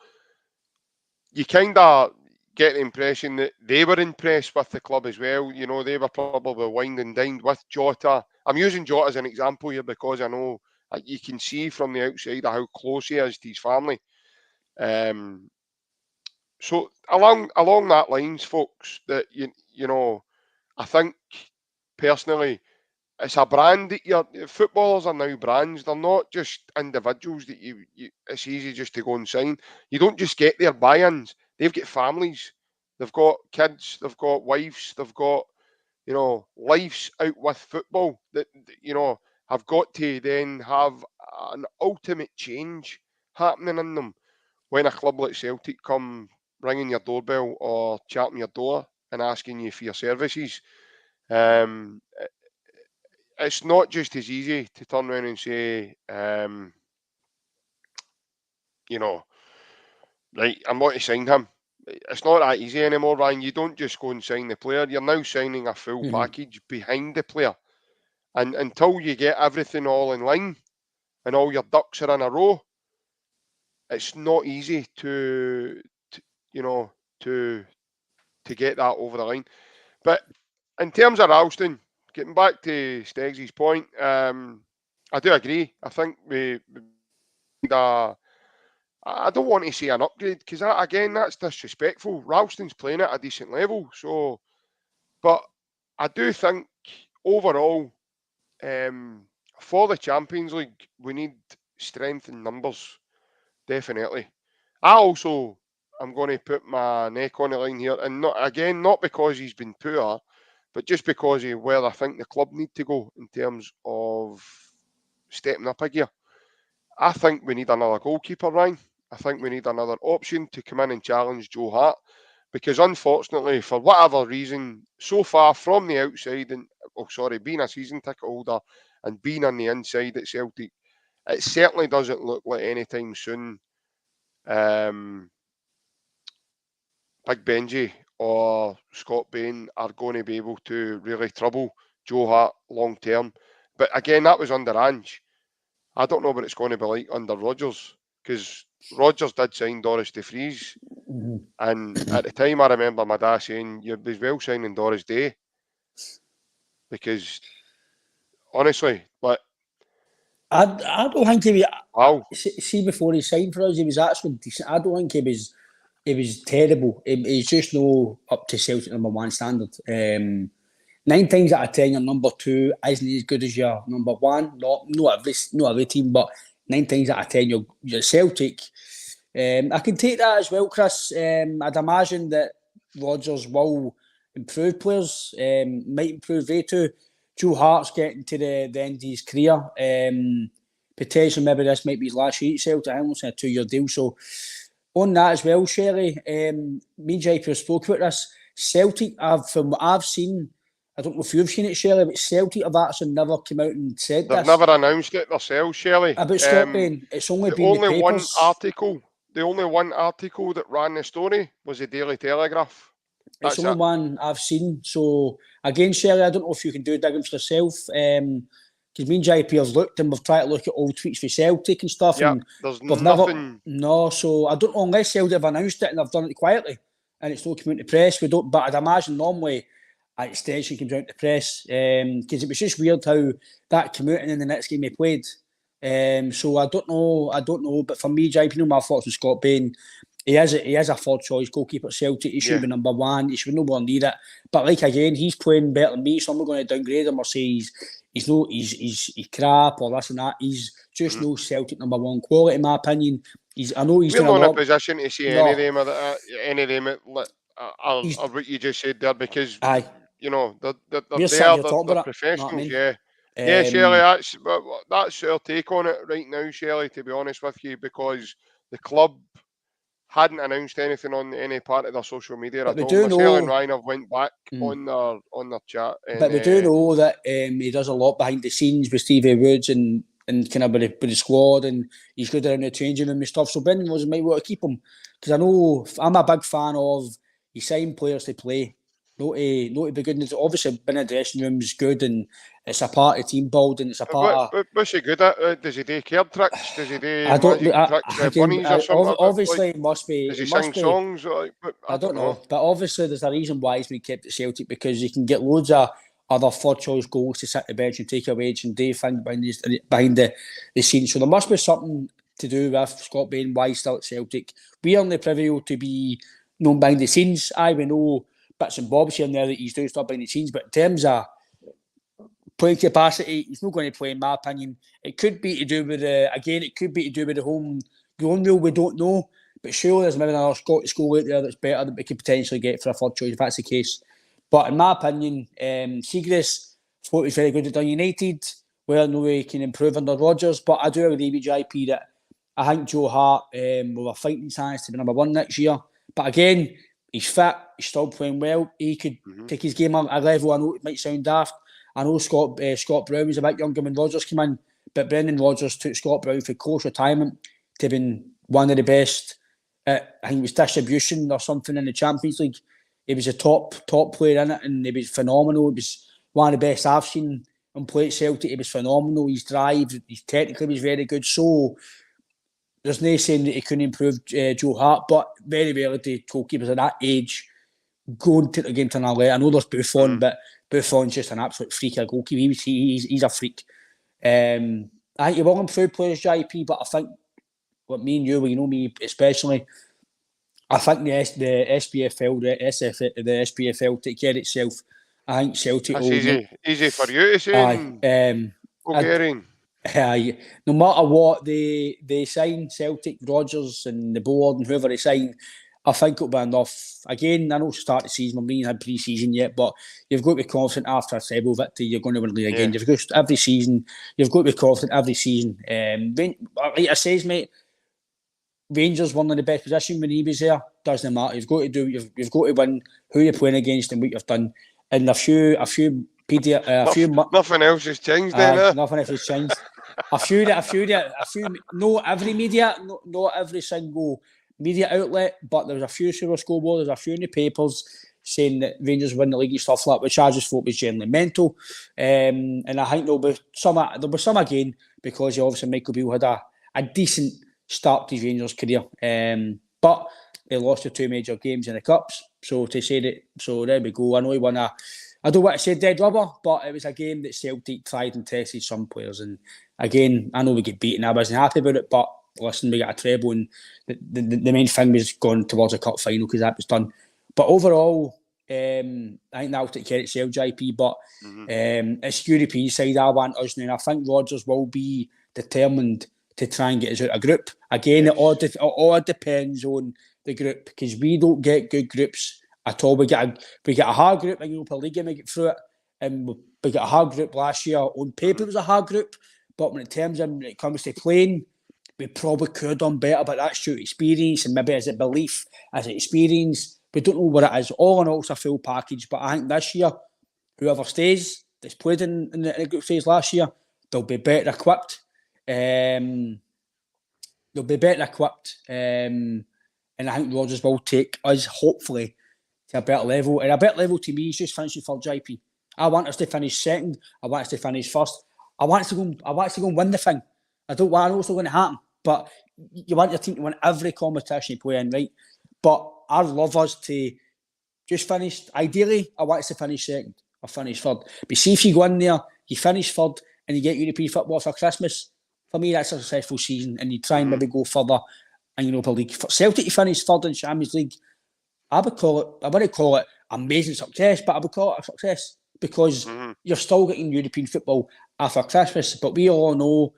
B: you kind of get the impression that they were impressed with the club as well. They were probably wined and dined with Jota. I'm using Jota as an example here because I know you can see from the outside how close he is to his family. So along that lines, folks, that I think personally, it's a brand that footballers are now brands. They're not just individuals that you it's easy just to go and sign. You don't just get their buy-ins. They've got families. They've got kids. They've got wives. They've got, lives out with football that, have got to then have an ultimate change happening in them when a club like Celtic come ringing your doorbell or chapping your door and asking you for your services. It's not just as easy to turn around and say, right, I'm going to sign him. It's not that easy anymore, Ryan. You don't just go and sign the player. You're now signing a full package behind the player. And until you get everything all in line and all your ducks are in a row, it's not easy to get that over the line. But in terms of Ralston, getting back to Steggs' point, I do agree. I think I don't want to say an upgrade because again, that's disrespectful. Ralston's playing at a decent level, but I do think overall, for the Champions League, we need strength in numbers, definitely. I'm going to put my neck on the line here, and not because he's been poor, but just because of where I think the club need to go in terms of stepping up a gear. I think we need another goalkeeper, Ryan. I think we need another option to come in and challenge Joe Hart, because unfortunately, for whatever reason, so far from the outside, being a season ticket holder and being on the inside at Celtic, it certainly doesn't look like anytime soon Big Benji or Scott Bain are going to be able to really trouble Joe Hart long term. But again, that was under Ange. I don't know what it's going to be like under Rodgers, because Rodgers did sign Doris de Vries. And at the time, I remember my dad saying, you'd be well signing Doris Day. Because, honestly, like,
C: I don't think he was...
B: wow.
C: See, before he signed for us, he was actually decent. I don't think he was terrible. He's just no up to Celtic number one standard. 9 times out of 10, your number 2 isn't as good as your number 1. Not every team, but 9 times out of 10, you're Celtic. I can take that as well, Chris. I'd imagine that Rodgers will improve players, might improve they too. Joe Hart's getting to the end of his career. Potentially, maybe this might be his last year at Celtic. I think it's a 2-year deal. So, on that as well, Shelley, me and JP spoke about this. Celtic, from what I've seen, I don't know if you've seen it, Shelley, but Celtic have actually never come out and said
B: They've
C: this.
B: never announced it themselves, Shelley.
C: About Scott Bain. It's only been the papers.
B: The only one article that ran the story was the Daily Telegraph.
C: It's the only one I've seen. So, again, Shelley, I don't know if you can do digging for yourself. Because me and JP have looked and we've tried to look at old tweets for Celtic and stuff.
B: Yeah,
C: and
B: there's
C: nothing. No, so I don't know, unless Celtic have announced it and they've done it quietly and it's not coming out to press. We don't, but I'd imagine normally an extension comes out to press. Because it was just weird how that came out and then the next game he played. So I don't know. But for me, JP, my thoughts on Scott Bain. He is a third choice goalkeeper at Celtic. He should be number 1. He should be nowhere near it. But like again, he's playing better than me, so I'm not going to downgrade him or say he's crap or this and that. He's just no Celtic number 1 quality, in my opinion. I know he's
B: we're
C: not
B: in a position to see any of them are what you just said there, because you know they're professionals. Yeah, Shelley, that's our take on it right now, Shelley, to be honest with you, because the club hadn't announced anything on any part of their social media at all. Marcel and Ryan have went back on their chat.
C: But we do know that he does a lot behind the scenes with Stevie Woods and kind of with the squad, and he's good around the changing room and stuff. So Ben might want to keep him, because I know I'm a big fan of he signed players to play. Not to be good. Obviously, being in the dressing room is good, and it's a part of team building. It's a part of...
B: What's he good at? Does he do card tricks? Does he do bunnies or something?
C: Obviously, it must be...
B: Does he sing songs?
C: I don't know. But obviously, there's a reason why he's been kept at Celtic, because you can get loads of other third-choice goals to sit the bench and take away and do things behind the scenes. So there must be something to do with Scott Bain, why he's still at Celtic. We are only privy to be known behind the scenes. We know bits and bobs here and there that he's doing stuff behind the scenes, but in terms of playing capacity, he's not going to play, in my opinion. It could be to do with the home grown rule. We don't know, but surely there's maybe another Scottish goal out there that's better that we could potentially get for a third choice if that's the case. But in my opinion, Siegrist thought he was very good at Dundee United. Well, no way he can improve under Rodgers, but I do agree with JP that I think Joe Hart will have a fighting chance to be number 1 next year. But again, he's fit, he's still playing well. He could take his game up a level. I know it might sound daft. I know Scott Brown was a bit younger when Rodgers came in, but Brendan Rodgers took Scott Brown for close retirement to being one of the best. I think it was distribution or something in the Champions League. He was a top player in it, and he was phenomenal. It was one of the best I've seen him play at Celtic. He was phenomenal. His drive, his technically was very good. So there's no saying that he couldn't improve Joe Hart, but very rarely do goalkeepers at that age go and take the game to another level. I know there's Buffon, but Buffon's just an absolute freak of a goalkeeper. He's a freak. I think he will improve players, JP, but I think what me and you, well, you know me especially, I think the SPFL, the SPFL take care of itself. I think Celtic...
B: That's easy for you to say. Bulgarian.
C: No matter what they sign, Celtic, Rodgers and the board and whoever they sign, I think it'll be enough. Again, I know it's the start of the season, we haven't had pre-season yet, but you've got to be confident after a treble victory, you're going to win the league again. You've got every season, you've got to be confident every season. Like I says, mate, Rangers won in the best position when he was there. Doesn't matter. You've got to win who you're playing against and what you've done. And a few
B: Nothing else has changed then,
C: nothing else has changed. Not every media, not every single media outlet, but there was a few through the scoreboard, there's a few in the papers saying that Rangers win the league and stuff like that, which I just thought was generally mental. And I think there'll be some again, because obviously Michael Beale had a decent start to his Rangers career. But they lost the two major games in the Cups. So to say that, so there we go. I know he won I don't want to say dead rubber, but it was a game that Celtic tried and tested some players. And again, I know we get beaten. I wasn't happy about it, but listen, we got a treble, and the main thing was going towards a cup final because that was done. But overall, I think that'll take care of itself, JP. But it's European side I want us now. And I think Rodgers will be determined to try and get us out of group. Again, it all depends on the group, because we don't get good groups at all. We get a hard group in Europa League and we get through it. And we got a hard group last year. On paper, it was a hard group, but when it comes to playing, we probably could have done better. But that's due to experience, and maybe as a belief, as an experience. We don't know what it is. All in all, it's a full package. But I think this year, whoever stays, that's played in the group phase last year, they'll be better equipped. And I think Rodgers will take us, hopefully, to a better level. And a better level to me is just finishing for JP. I want us to finish second. I want us to finish first. I want us to go and win the thing. I know it's not going to happen, but you want your team to win every competition you play in, right? But I'd love us to just finish. Ideally, I want us to finish second or finish third. But see, if you go in there, you finish third, and you get European football for Christmas, for me, that's a successful season. And you try and maybe go further in Europa League. For Celtic to finish third in Champions League, I wouldn't call it amazing success, but I would call it a success, because you're still getting European football after Christmas. But we all know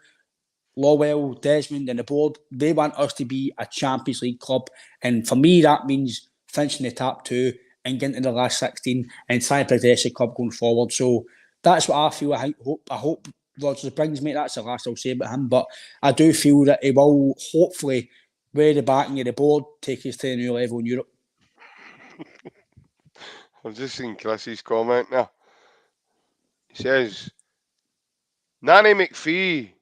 C: Lowell, Desmond and the board, they want us to be a Champions League club. And for me, that means finishing the top two and getting to the last 16 and trying to progress the club going forward. So that's what I feel. I hope Rodgers brings me. That's the last I'll say about him. But I do feel that he will hopefully, with the backing of the board, take us to a new level in Europe.
B: I've just seen Chris's comment now. He says, Nanny McPhee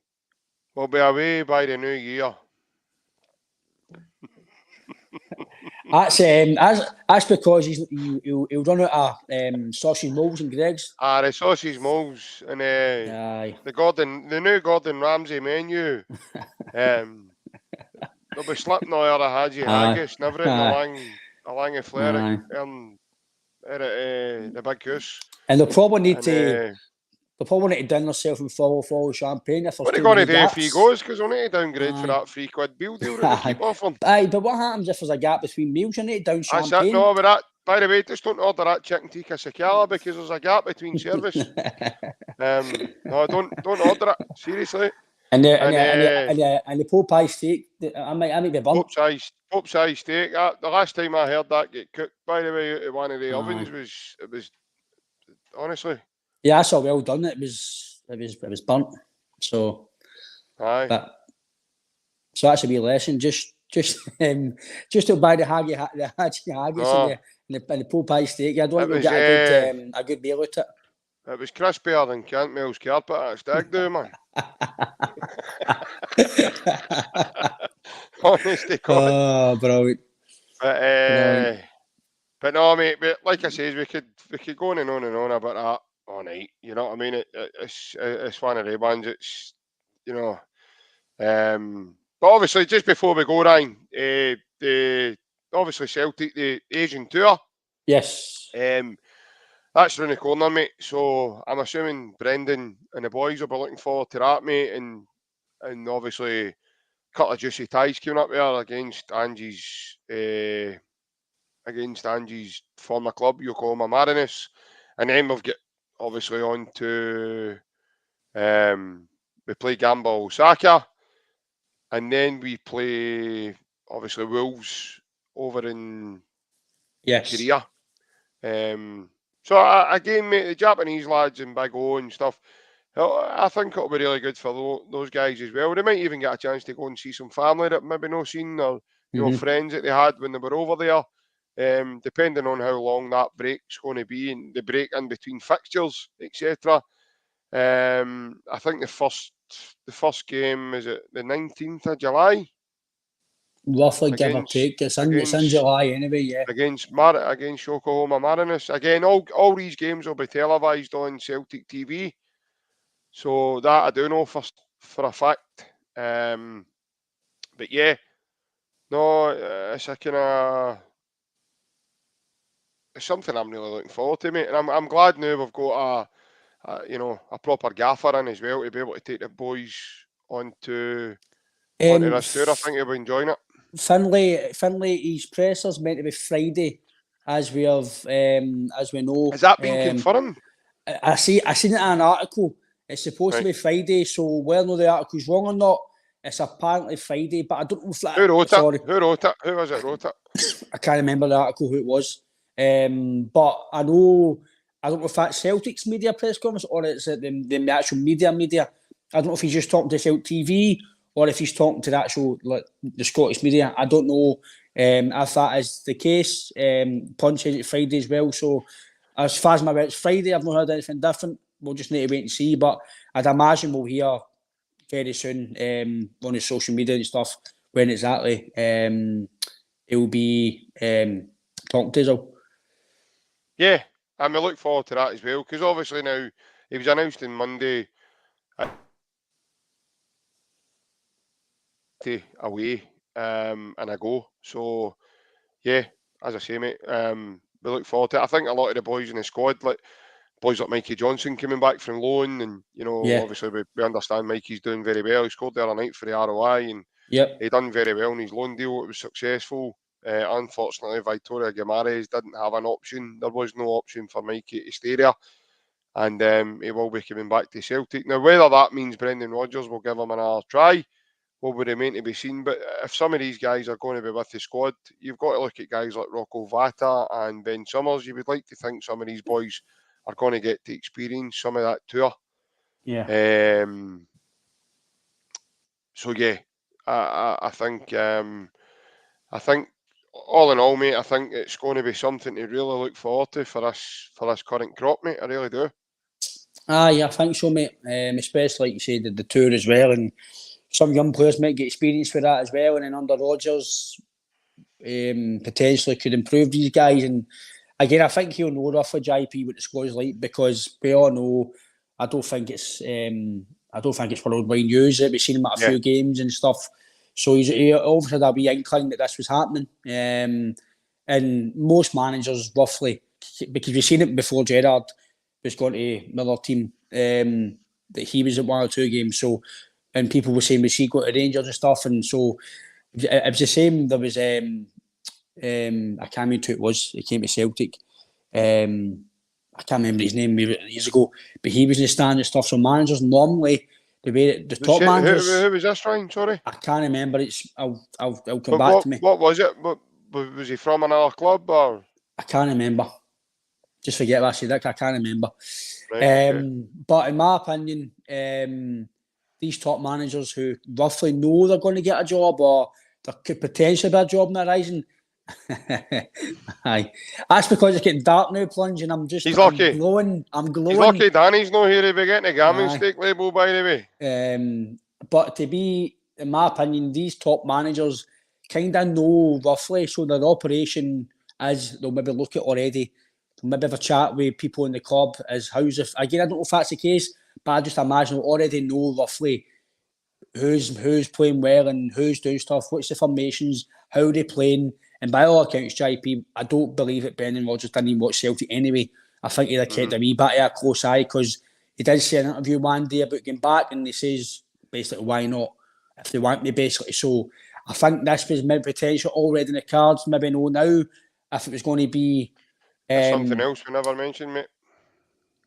B: will be away by the new year.
C: That's because he'll run out of sausage molds and Greg's.
B: The sausage molds and the new Gordon Ramsay menu. They'll be slipping all the haggis and everything along the flare and the big goose.
C: And they'll probably need to down themselves and follow champagne.
B: What are they going to do if he goes? Because they'll need to downgrade for that £3 bill deal that they keep offering.
C: Aye, but what happens if there's a gap between meals? You need to down champagne.
B: That's it. No, but that, by the way, just don't order that chicken tikka sakala because there's a gap between service. No, don't order it. Seriously.
C: And the Popeye steak, I might be burnt.
B: Popeye steak. The last time I heard that get cooked, by the way, out of one of the ovens it was honestly.
C: Yeah, I saw well done. It was burnt. So, so that's a wee lesson. Just to buy the haggis and the Popeye steak. I don't think get a good meal out of it.
B: It was crispier than Kent Mills carpet at a stag do, man. Honestly,
C: oh, brilliant.
B: But no, mate. But like I says, we could go on and on about that all night. You know what I mean? It's one of the ones. It's but obviously, just before we go, Ryan, obviously Celtic, the Asian tour.
C: Yes.
B: That's around the corner, mate. So I'm assuming Brendan and the boys will be looking forward to that, mate. And obviously, a couple of juicy ties coming up there against Angie's former club, Yokohama Marinos. And then we'll get obviously on to we play Gamba Osaka, and then we play obviously Wolves over in Korea. So again, mate, the Japanese lads and Big O and stuff, I think it'll be really good for those guys as well. They might even get a chance to go and see some family that maybe not seen, or friends that they had when they were over there. depending on how long that break's going to be and the break in between fixtures, etc. I think the first game is it the 19th of July.
C: Roughly, give or take. It's in July anyway, yeah.
B: Against Yokohama Mariners. Again, all these games will be televised on Celtic TV. So that I do know for a fact. But yeah, no, it's a kind of... It's something I'm really looking forward to, mate. And I'm glad now we've got a proper gaffer in as well to be able to take the boys onto this tour. I think you'll be enjoying it.
C: Finlay, his presser's meant to be Friday, as we know.
B: Has that been confirmed?
C: I seen it in an article. It's supposed to be Friday, so whether or not the article's wrong or not, it's apparently Friday. But I don't know if that.
B: Who wrote it? Who wrote it? Who was it wrote it?
C: I can't remember the article who it was. But I don't know if that's Celtic's media press conference or it's the actual media. I don't know if he's just talking to Celtic TV or if he's talking to the actual the Scottish media. I don't know if that is the case. Punch says it's Friday as well. So as far as my way, it's Friday. I've not heard anything different. We'll just need to wait and see. But I'd imagine we'll hear very soon on his social media and stuff when exactly he'll be talking to us all.
B: Yeah, and we look forward to that as well, because obviously now he was announced on Monday away and a go. So yeah, as I say, mate, we look forward to it. I think a lot of the boys in the squad, like boys like Mikey Johnson coming back from loan, and obviously we understand Mikey's doing very well. He scored the other night for the ROI, and he done very well in his loan deal. It was successful. Unfortunately, Victoria Guimaraes didn't have an option. There was no option for Mikey to stay there, and he will be coming back to Celtic. Now, whether that means Brendan Rodgers will give him another try will remain to be seen. But if some of these guys are going to be with the squad, you've got to look at guys like Rocco Vata and Ben Summers. You would like to think some of these boys are going to get to experience some of that tour.
C: Yeah.
B: So yeah, I think all in all, mate, I think it's going to be something to really look forward to for this current crop, mate. I really do.
C: Yeah, I think so, mate. Especially like you said, the tour as well, and some young players might get experience with that as well. And then under Rodgers, potentially could improve these guys. And again, I think he'll know roughly JP what the squad's like, because we all know. I don't think it's worldwide news. We've seen him at a few games and stuff. So he obviously had a wee inkling that this was happening. And most managers roughly, because we've seen it before Gerrard was going to another team, that he was at 1 or 2 games. So, and people were saying, was he going to Rangers and stuff? And so it was the same. There was, I can't remember who it was. He came to Celtic. I can't remember his name years ago, but he was in the stand and stuff. So managers normally, the top managers.
B: Who was this, Ryan? Sorry,
C: I can't remember. I'll come back to me.
B: What was it? Was he from another club or?
C: I can't remember. Just forget what I said. I can't remember.
B: Right, okay.
C: But in my opinion, these top managers who roughly know they're going to get a job, or there could potentially be a job in the horizon. Aye, that's because it's getting dark now, Plunge, and I'm lucky. I'm glowing.
B: He's lucky Danny's not here to be getting a gammon steak label, by the way.
C: But to be, in my opinion, these top managers kind of know roughly, so their operation is, they'll maybe look at already, they'll maybe have a chat with people in the club as how's if again, I don't know if that's the case, but I just imagine they'll already know roughly who's playing well and who's doing stuff, what's the formations, how they playing. And by all accounts, JP, I don't believe that Brendan Rodgers didn't even watch Celtic anyway. I think he'd have kept a wee bit of a close eye, because he did say in an interview one day about getting back, and he says basically, why not, if they want me, basically. So I think this was maybe potential already in the cards. Maybe know now if it was going to be
B: something else we never mentioned, mate.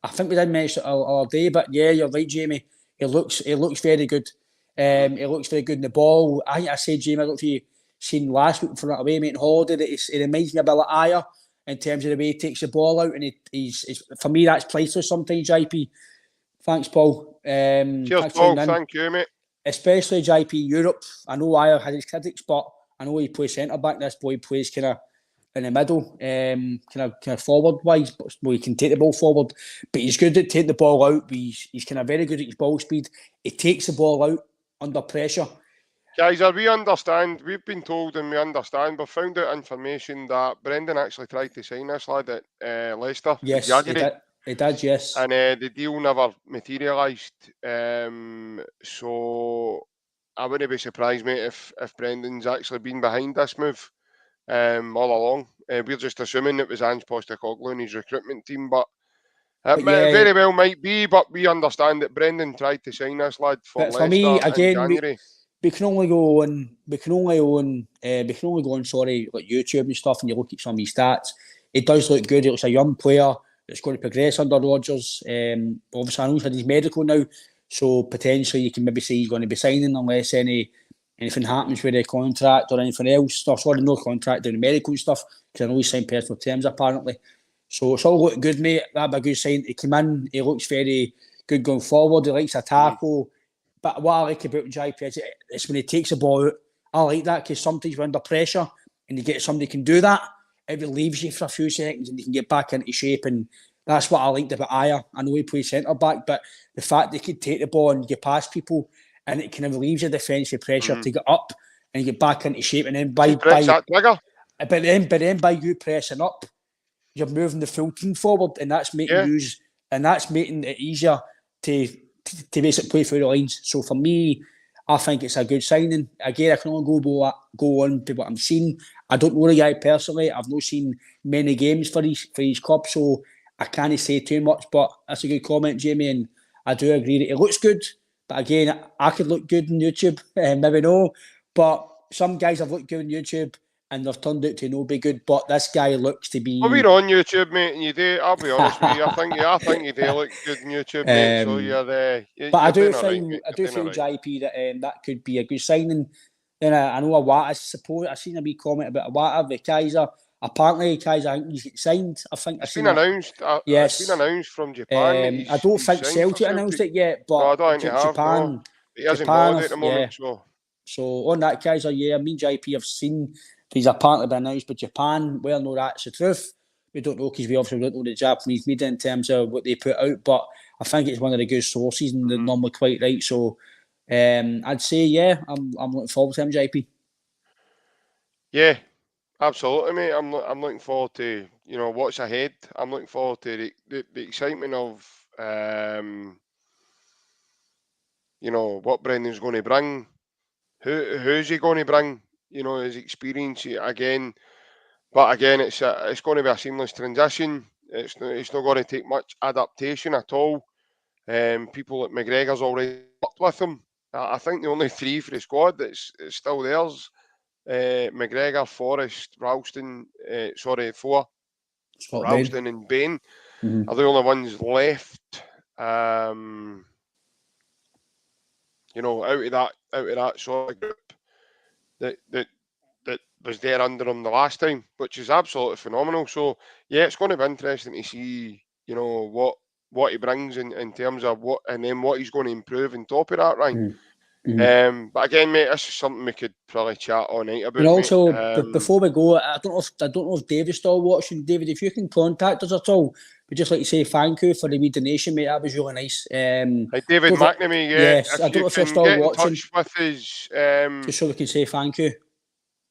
C: I think we did mention it all day, but yeah, you're right, Jamie. He looks very good. He looks very good in the ball. I think I said, Jamie, I don't know if you seen last week for that away mate in Holiday, that it reminds me a bit like Ayer in terms of the way he takes the ball out, and he's for me, that's priceless sometimes, JP. Thanks, Paul.
B: Cheers, Paul. Thank you, mate.
C: Especially JP Europe. I know Ayer had his critics, but I know he plays centre back. This boy plays kind of in the middle, kind of forward wise, but he can take the ball forward. But he's good at taking the ball out. He's kind of very good at his ball speed. He takes the ball out under pressure.
B: Guys, we've been told and we understand, we've found out information that Brendan actually tried to sign this lad at Leicester.
C: Yes, he did, yes.
B: And the deal never materialised. So I wouldn't be surprised, mate, if Brendan's actually been behind this move all along. We're just assuming it was Ange Postecoglou and his recruitment team, but it very well might be. But we understand that Brendan tried to sign this lad for Leicester
C: me, again,
B: in January.
C: We can only go on like YouTube and stuff, and you look at some of his stats. It does look good. It looks a young player that's going to progress under Rodgers. Obviously, I know he's had his medical now, so potentially you can maybe say he's going to be signing unless anything happens with the contract or anything else. No contract, doing the medical stuff, because I know he's signed personal terms apparently. So it's all looking good, mate. That'd be a good sign. He came in, he looks very good going forward. He likes a tackle. But what I like about JP is when he takes the ball out, I like that, because sometimes we're under pressure and you get somebody who can do that, it relieves you for a few seconds and you can get back into shape. And that's what I liked about Aya. I know he plays centre back, but the fact that he can take the ball and get past people, and it kind of relieves your defensive pressure to get up and get back into shape. And then by you pressing up, you're moving the full team forward, and that's making it easier to basically play through the lines. So for me, I think it's a good signing. Again, I can only go on to what I'm seeing. I don't know the guy personally. I've not seen many games for his club, so I can't say too much. But that's a good comment, Jamie, and I do agree that it looks good. But again, I could look good on YouTube, maybe no. But some guys have looked good on YouTube and they've turned out to not be good. But this guy looks to be.
B: Well, we're on YouTube, mate, and you do. I'll be honest with you. I think you do look good on YouTube, mate. So you're there.
C: But I do feel JP that that could be a good signing. Then I know Awata. I suppose I seen a wee comment about Awata with Kaiser. Apparently, Kaiser, I think he's signed.
B: It's been announced.
C: Yes,
B: it's been announced from Japan.
C: I don't think Celtic announced it yet, but
B: no, I don't think
C: Japan.
B: No. He hasn't bothered at the moment.
C: So on that, Kaiser, me and JP have seen he's apparently been announced by Japan. Well, no, that's the truth. We don't know, because we obviously don't know the Japanese media in terms of what they put out, but I think it's one of the good sources and they're normally quite right. So I'd say, I'm looking forward to him, JP.
B: Yeah, absolutely, mate. I'm looking forward to what's ahead. I'm looking forward to the excitement of what Brendan's going to bring. Who's he going to bring? His experience again. But again, it's going to be a seamless transition. It's not going to take much adaptation at all. People like McGregor's already worked with him. I think the only three for the squad that's still theirs. McGregor, Forrest, Ralston, four. Ralston and Bain are the only ones left. Out of that sort of group that was there under him the last time, which is absolutely phenomenal. So yeah, it's going to be interesting to see what he brings in terms of what he's going to improve on top of that, right? But again, mate, this is something we could probably chat all night about.
C: And also, before we go, I don't know if David's still watching. David, if you can contact us at all, we'd just like to say thank you for the wee donation, mate. That was really nice.
B: Hey, David McNamee,
C: yes, I don't know if you're still watching.
B: Touch with us,
C: just so we can say thank you.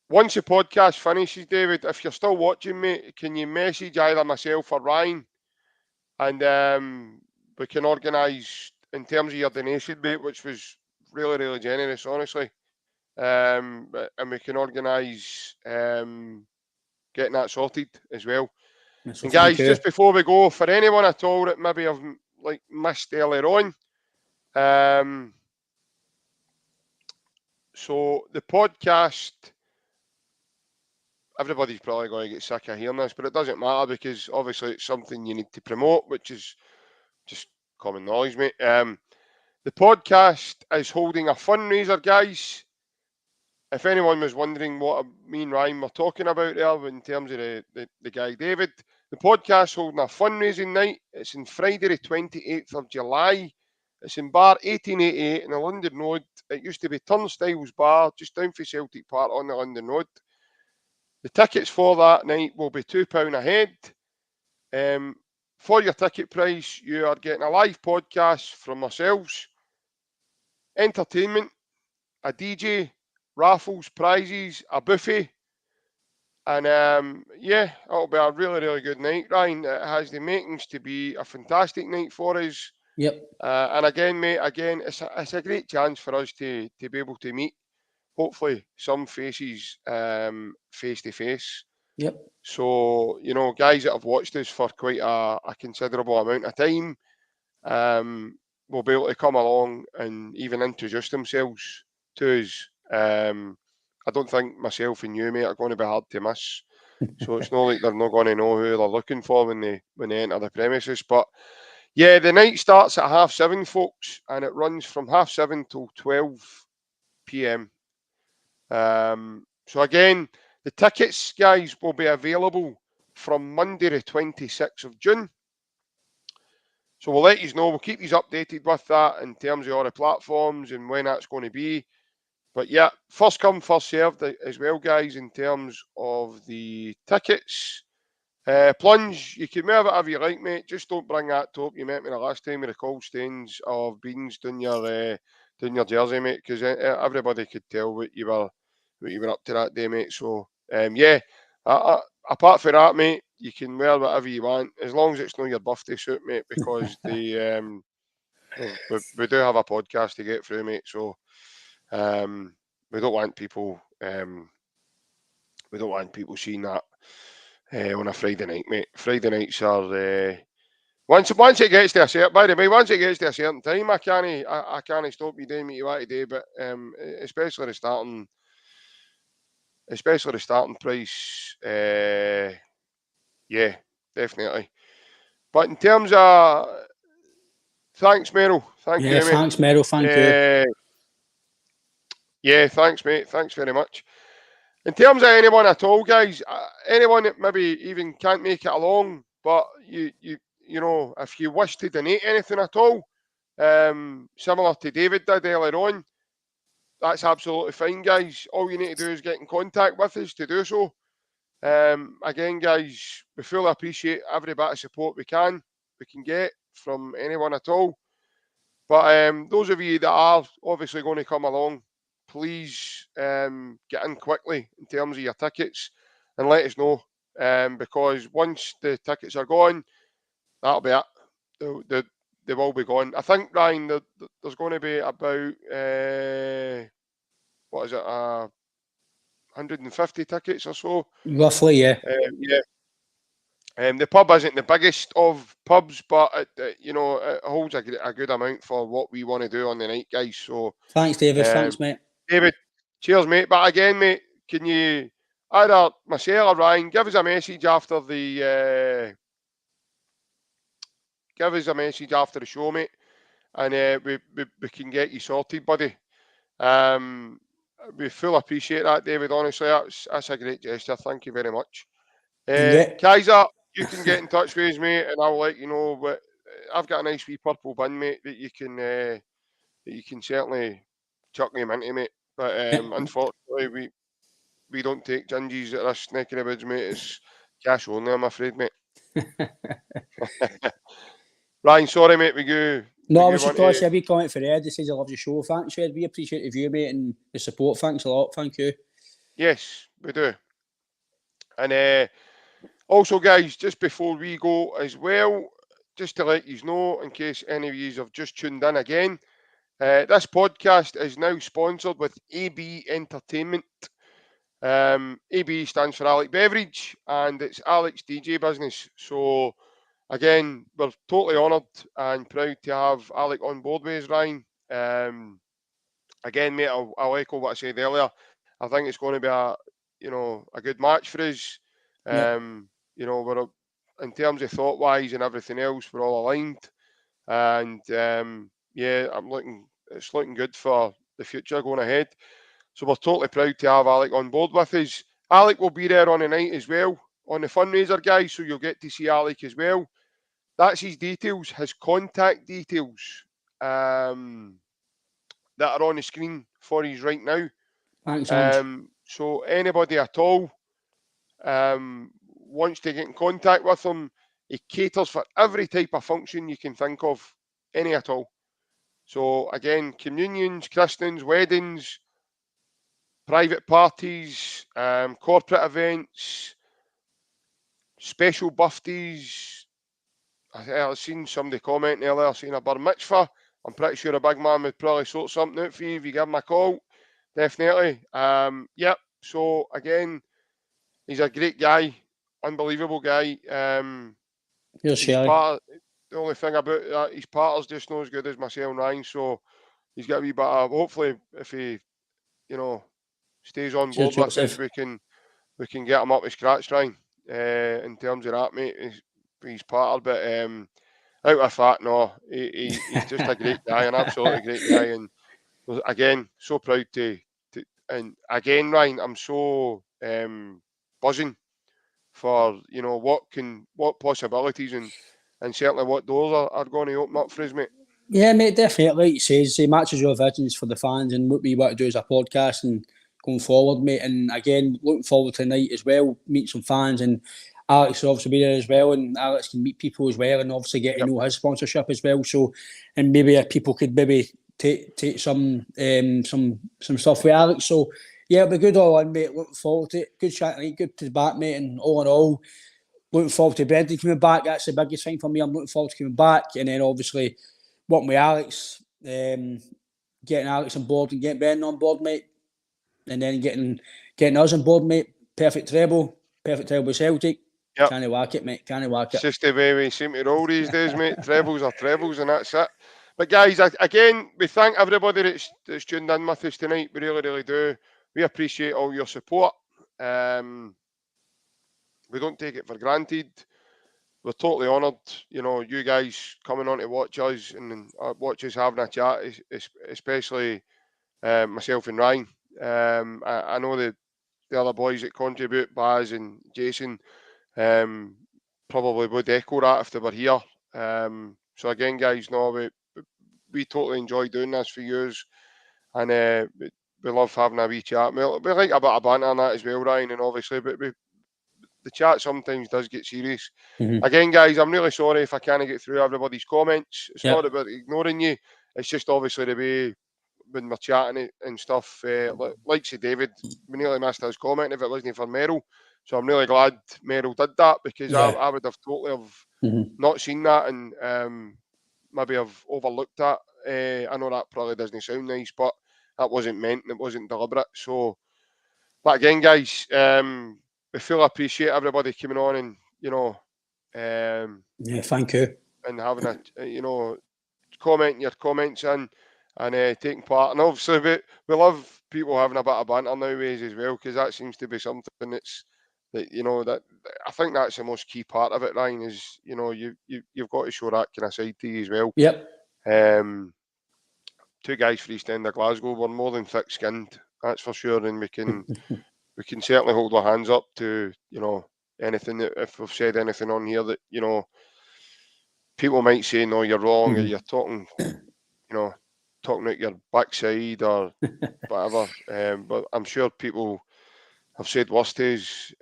B: Once the podcast finishes, David, if you're still watching, mate, can you message either myself or Ryan, and we can organise in terms of your donation, mate, which was really, really generous, honestly. And we can organise getting that sorted as well. Yes, and guys, just before we go, for anyone at all that maybe I've missed earlier on, so the podcast, everybody's probably going to get sick of hearing this, but it doesn't matter, because obviously it's something you need to promote, which is just common knowledge, mate. The podcast is holding a fundraiser, guys. If anyone was wondering what me and Ryan were talking about there in terms of the guy David, the podcast holding a fundraising night. It's on Friday the 28th of July. It's in bar 1888 in the London Road. It used to be Turnstiles Bar, just down for Celtic Park on the London Road. The tickets for that night will be £2 a head. For your ticket price, you are getting a live podcast from ourselves, entertainment, a DJ, raffles, prizes, a buffet, and yeah, it'll be a really, really good night, Ryan. It has the makings to be a fantastic night for us.
C: Yep.
B: And again, mate, it's a great chance for us to be able to meet, hopefully, some faces face to face.
C: Yep.
B: So, you know, guys that have watched us for quite a considerable amount of time will be able to come along and even introduce themselves to us. I don't think myself and you, mate, are going to be hard to miss. So it's not like they're not going to know who they're looking for when they enter the premises. But yeah, the night starts at 7:30, folks, and it runs from 7:30 till 12 p.m. So again, the tickets, guys, will be available from Monday the 26th of June. So we'll let you know. We'll keep you updated with that in terms of all the platforms and when that's going to be. But yeah, first come, first served as well, guys, in terms of the tickets. Plunge, you can wear whatever you like, mate. Just don't bring that top you met me the last time with the cold stains of beans down your jersey, mate, because everybody could tell what you were up to that day, mate. So yeah, apart from that, mate, you can wear whatever you want as long as it's not your birthday suit, mate, because we do have a podcast to get through, mate. So we don't want people seeing that on a Friday night, mate. Friday nights are once it gets to a certain. By the way, once it gets to a certain time, I can't stop you doing what you want to do. But especially the starting price. Yeah, definitely. But in terms of thanks, Meryl. Thank you, mate.
C: Thanks, Meryl. Thank you.
B: Yeah, thanks, mate. Thanks very much. In terms of anyone at all, guys, anyone that maybe even can't make it along, but you know, if you wish to donate anything at all, similar to David did earlier on, that's absolutely fine, guys. All you need to do is get in contact with us to do so. Again, guys, we fully appreciate every bit of support we can get from anyone at all. But those of you that are obviously going to come along, please get in quickly in terms of your tickets and let us know. Because once the tickets are gone, that'll be it. They will be gone. I think, Ryan, there's going to be about, what is it, 150 tickets or so.
C: Roughly, yeah.
B: Yeah. The pub isn't the biggest of pubs, but you know, it holds a good amount for what we want to do on the night, guys. So
C: thanks, David. Thanks, mate.
B: David, cheers, mate. But again, mate, can you either myself or Ryan give us a message after the show, mate, and we can get you sorted, buddy. We fully appreciate that, David. Honestly, that's a great gesture. Thank you very much. Kaiser, you can get in touch with us, mate, and I'll let you know. But I've got a nice wee purple bin, mate, that you can certainly chuck me into, mate. But unfortunately, we don't take gingies at this neck of the woods, mate. It's cash only, I'm afraid, mate. Ryan, sorry, mate.
C: No, I was just going to say a wee comment for Ed. He says he loves your show. Thanks, Ed. We appreciate the view, mate, and the support. Thanks a lot. Thank you.
B: Yes, we do. And also, guys, just before we go as well, just to let you know, in case any of you have just tuned in again, this podcast is now sponsored with AB Entertainment. AB stands for Alec Beverage, and it's Alec's DJ business. So, again, we're totally honoured and proud to have Alec on board with us, Ryan. Again, mate, I'll echo what I said earlier. I think it's going to be a good match for us. You know, we're in terms of thought wise and everything else, we're all aligned, and yeah, it's looking good for the future going ahead. So we're totally proud to have Alec on board with us. Alec will be there on the night as well on the fundraiser, guys. So you'll get to see Alec as well. That's his details, his contact details that are on the screen for us right now.
C: Thanks,
B: so anybody at all wants to get in contact with him, he caters for every type of function you can think of, any at all. So again, communions, christenings, weddings, private parties, corporate events, special birthdays. I've seen somebody commenting earlier, I've seen a bar mitzvah. I'm pretty sure a big man would probably sort something out for you if you give him a call. Definitely. Yep. So again, he's a great guy, unbelievable guy. The only thing about that, his partner's just not as good as myself and Ryan, so he's got a wee bit of, hopefully, if he, stays on board with us, we can get him up to scratch, Ryan, in terms of that, mate, his partner. But out of that, no, he's just a great guy, an absolutely great guy, and again, so proud to and again, Ryan, I'm so buzzing for what possibilities and certainly what doors are going to open up for us, mate.
C: Yeah, mate, definitely. Like he says, he matches your visions for the fans and what we want to do as a podcast and going forward, mate. And again, looking forward to tonight as well, meet some fans, and Alex will obviously be there as well, and Alex can meet people as well and obviously get to know his sponsorship as well. So, and maybe people could take some stuff with Alex. So yeah, it'll be good all in, mate. Looking forward to it. Good chat tonight, good to be back, mate. And all in all, looking forward to Brendan coming back. That's the biggest thing for me. I'm looking forward to coming back, and then obviously working with Alex, getting Alex on board and getting Brendan on board, mate. And then getting us on board, mate. Perfect treble with Celtic.
B: Yep.
C: Can't whack it, mate. Can't whack it.
B: It's just the way we seem to roll these days, mate. Trebles are trebles, and that's it. But guys, again, we thank everybody that's tuned in with us tonight. We really, really do. We appreciate all your support. We don't take it for granted. We're totally honoured, you guys coming on to watch us and watch us having a chat, especially myself and Ryan. I know the other boys that contribute, Baz and Jason, probably would echo that if they were here. So again, guys, we totally enjoy doing this for you, and we love having a wee chat. We like a bit of banter on that as well, Ryan, and obviously, but the chat sometimes does get serious.
C: Mm-hmm.
B: Again, guys, I'm really sorry if I can't get through everybody's comments. It's not about ignoring you. It's just obviously the way when we're chatting and stuff. Like say David, we nearly missed his comment if it wasn't for Merrill. So I'm really glad Merrill did that, because I would have totally not seen that, and maybe I've overlooked that. I know that probably doesn't sound nice, but that wasn't meant and it wasn't deliberate. So, but again, guys, we fully appreciate everybody coming on and,
C: thank you.
B: And having commenting your comments in and taking part. And obviously, we love people having a bit of banter nowadays as well, because that seems to be something that I think that's the most key part of it, Ryan, is, you've got to show that kind of side to you as well.
C: Yep.
B: Two guys for East End of Glasgow, we're more than thick-skinned, that's for sure, and we can certainly hold our hands up to, anything that, if we've said anything on here that, people might say, no, you're wrong, or you're talking out your backside or whatever. But I'm sure people have said worse to us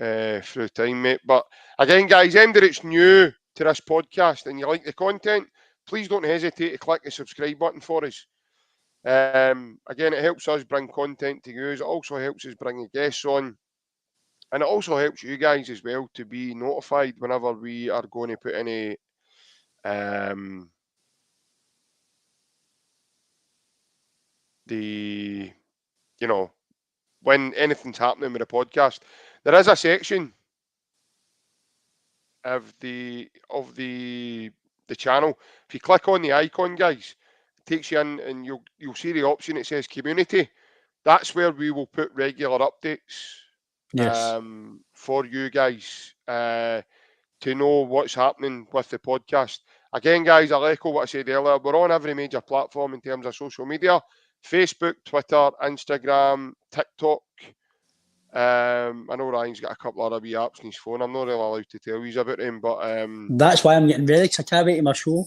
B: through time, mate. But again, guys, anybody that's new to this podcast and you like the content, please don't hesitate to click the subscribe button for us. Again, it helps us bring content to you. It also helps us bring guests on. And it also helps you guys as well to be notified whenever we are going to put any when anything's happening with the podcast. There is a section of the channel. If you click on the icon, guys, it takes you in and you'll see the option. It says community. That's where we will put regular updates for you guys to know what's happening with the podcast. Again, guys, I'll echo what I said earlier. We're on every major platform in terms of social media: Facebook, Twitter, Instagram, TikTok. I know Ryan's got a couple of other wee apps on his phone. I'm not really allowed to tell you about them, but
C: that's why I'm getting ready, because I can't wait to my show.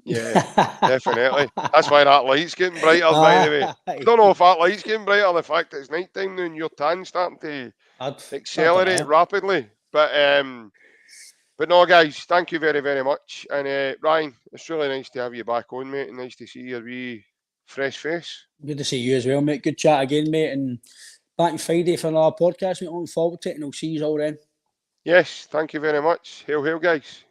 B: Yeah, definitely. That's why that light's getting brighter, by the way. I don't know if that light's getting brighter, the fact that it's night time now and your tan's starting to
C: I
B: accelerate
C: dunno.
B: rapidly. But no, guys, thank you very, very much. And Ryan, it's really nice to have you back on, mate, and nice to see your wee fresh face.
C: Good to see you as well, mate. Good chat again, mate. And back on Friday for another podcast, mate. Looking forward to it, and I'll see you all then.
B: Yes, thank you very much. Hail, hail, guys.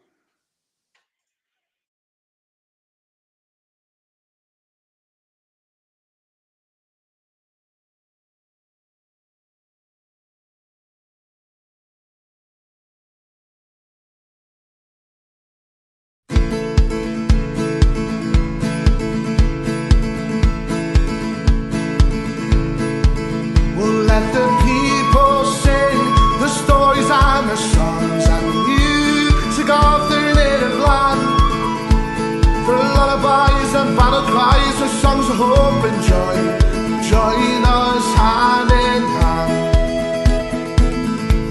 A: We'll let the people sing the stories and the songs and the music of their native land. For lullabies and battle cries, the songs of hope and joy, join us hand in hand.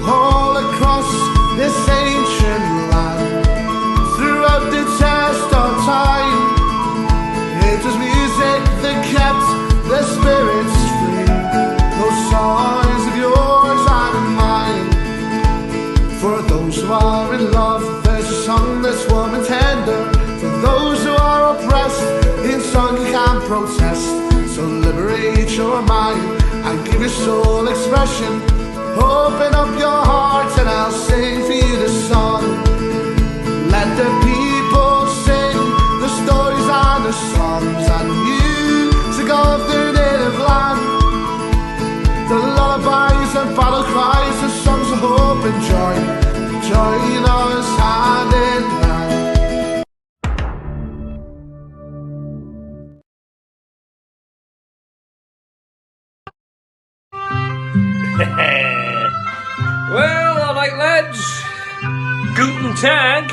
A: All across this ancient land, throughout the test of time, it was music that kept the spirits free. Those songs of yours and of mine. For those who are in love, there's a song that's warm and tender. For those who are oppressed, in song you can't protest. So liberate your mind and give your soul expression. Open up your heart and I'll sing for you the song. Let the people sing the stories and the songs and music of their native land. The lullabies and battle cries, the songs of hope and joy, join us hand in hand.
D: Well, all right, lads. Guten Tag.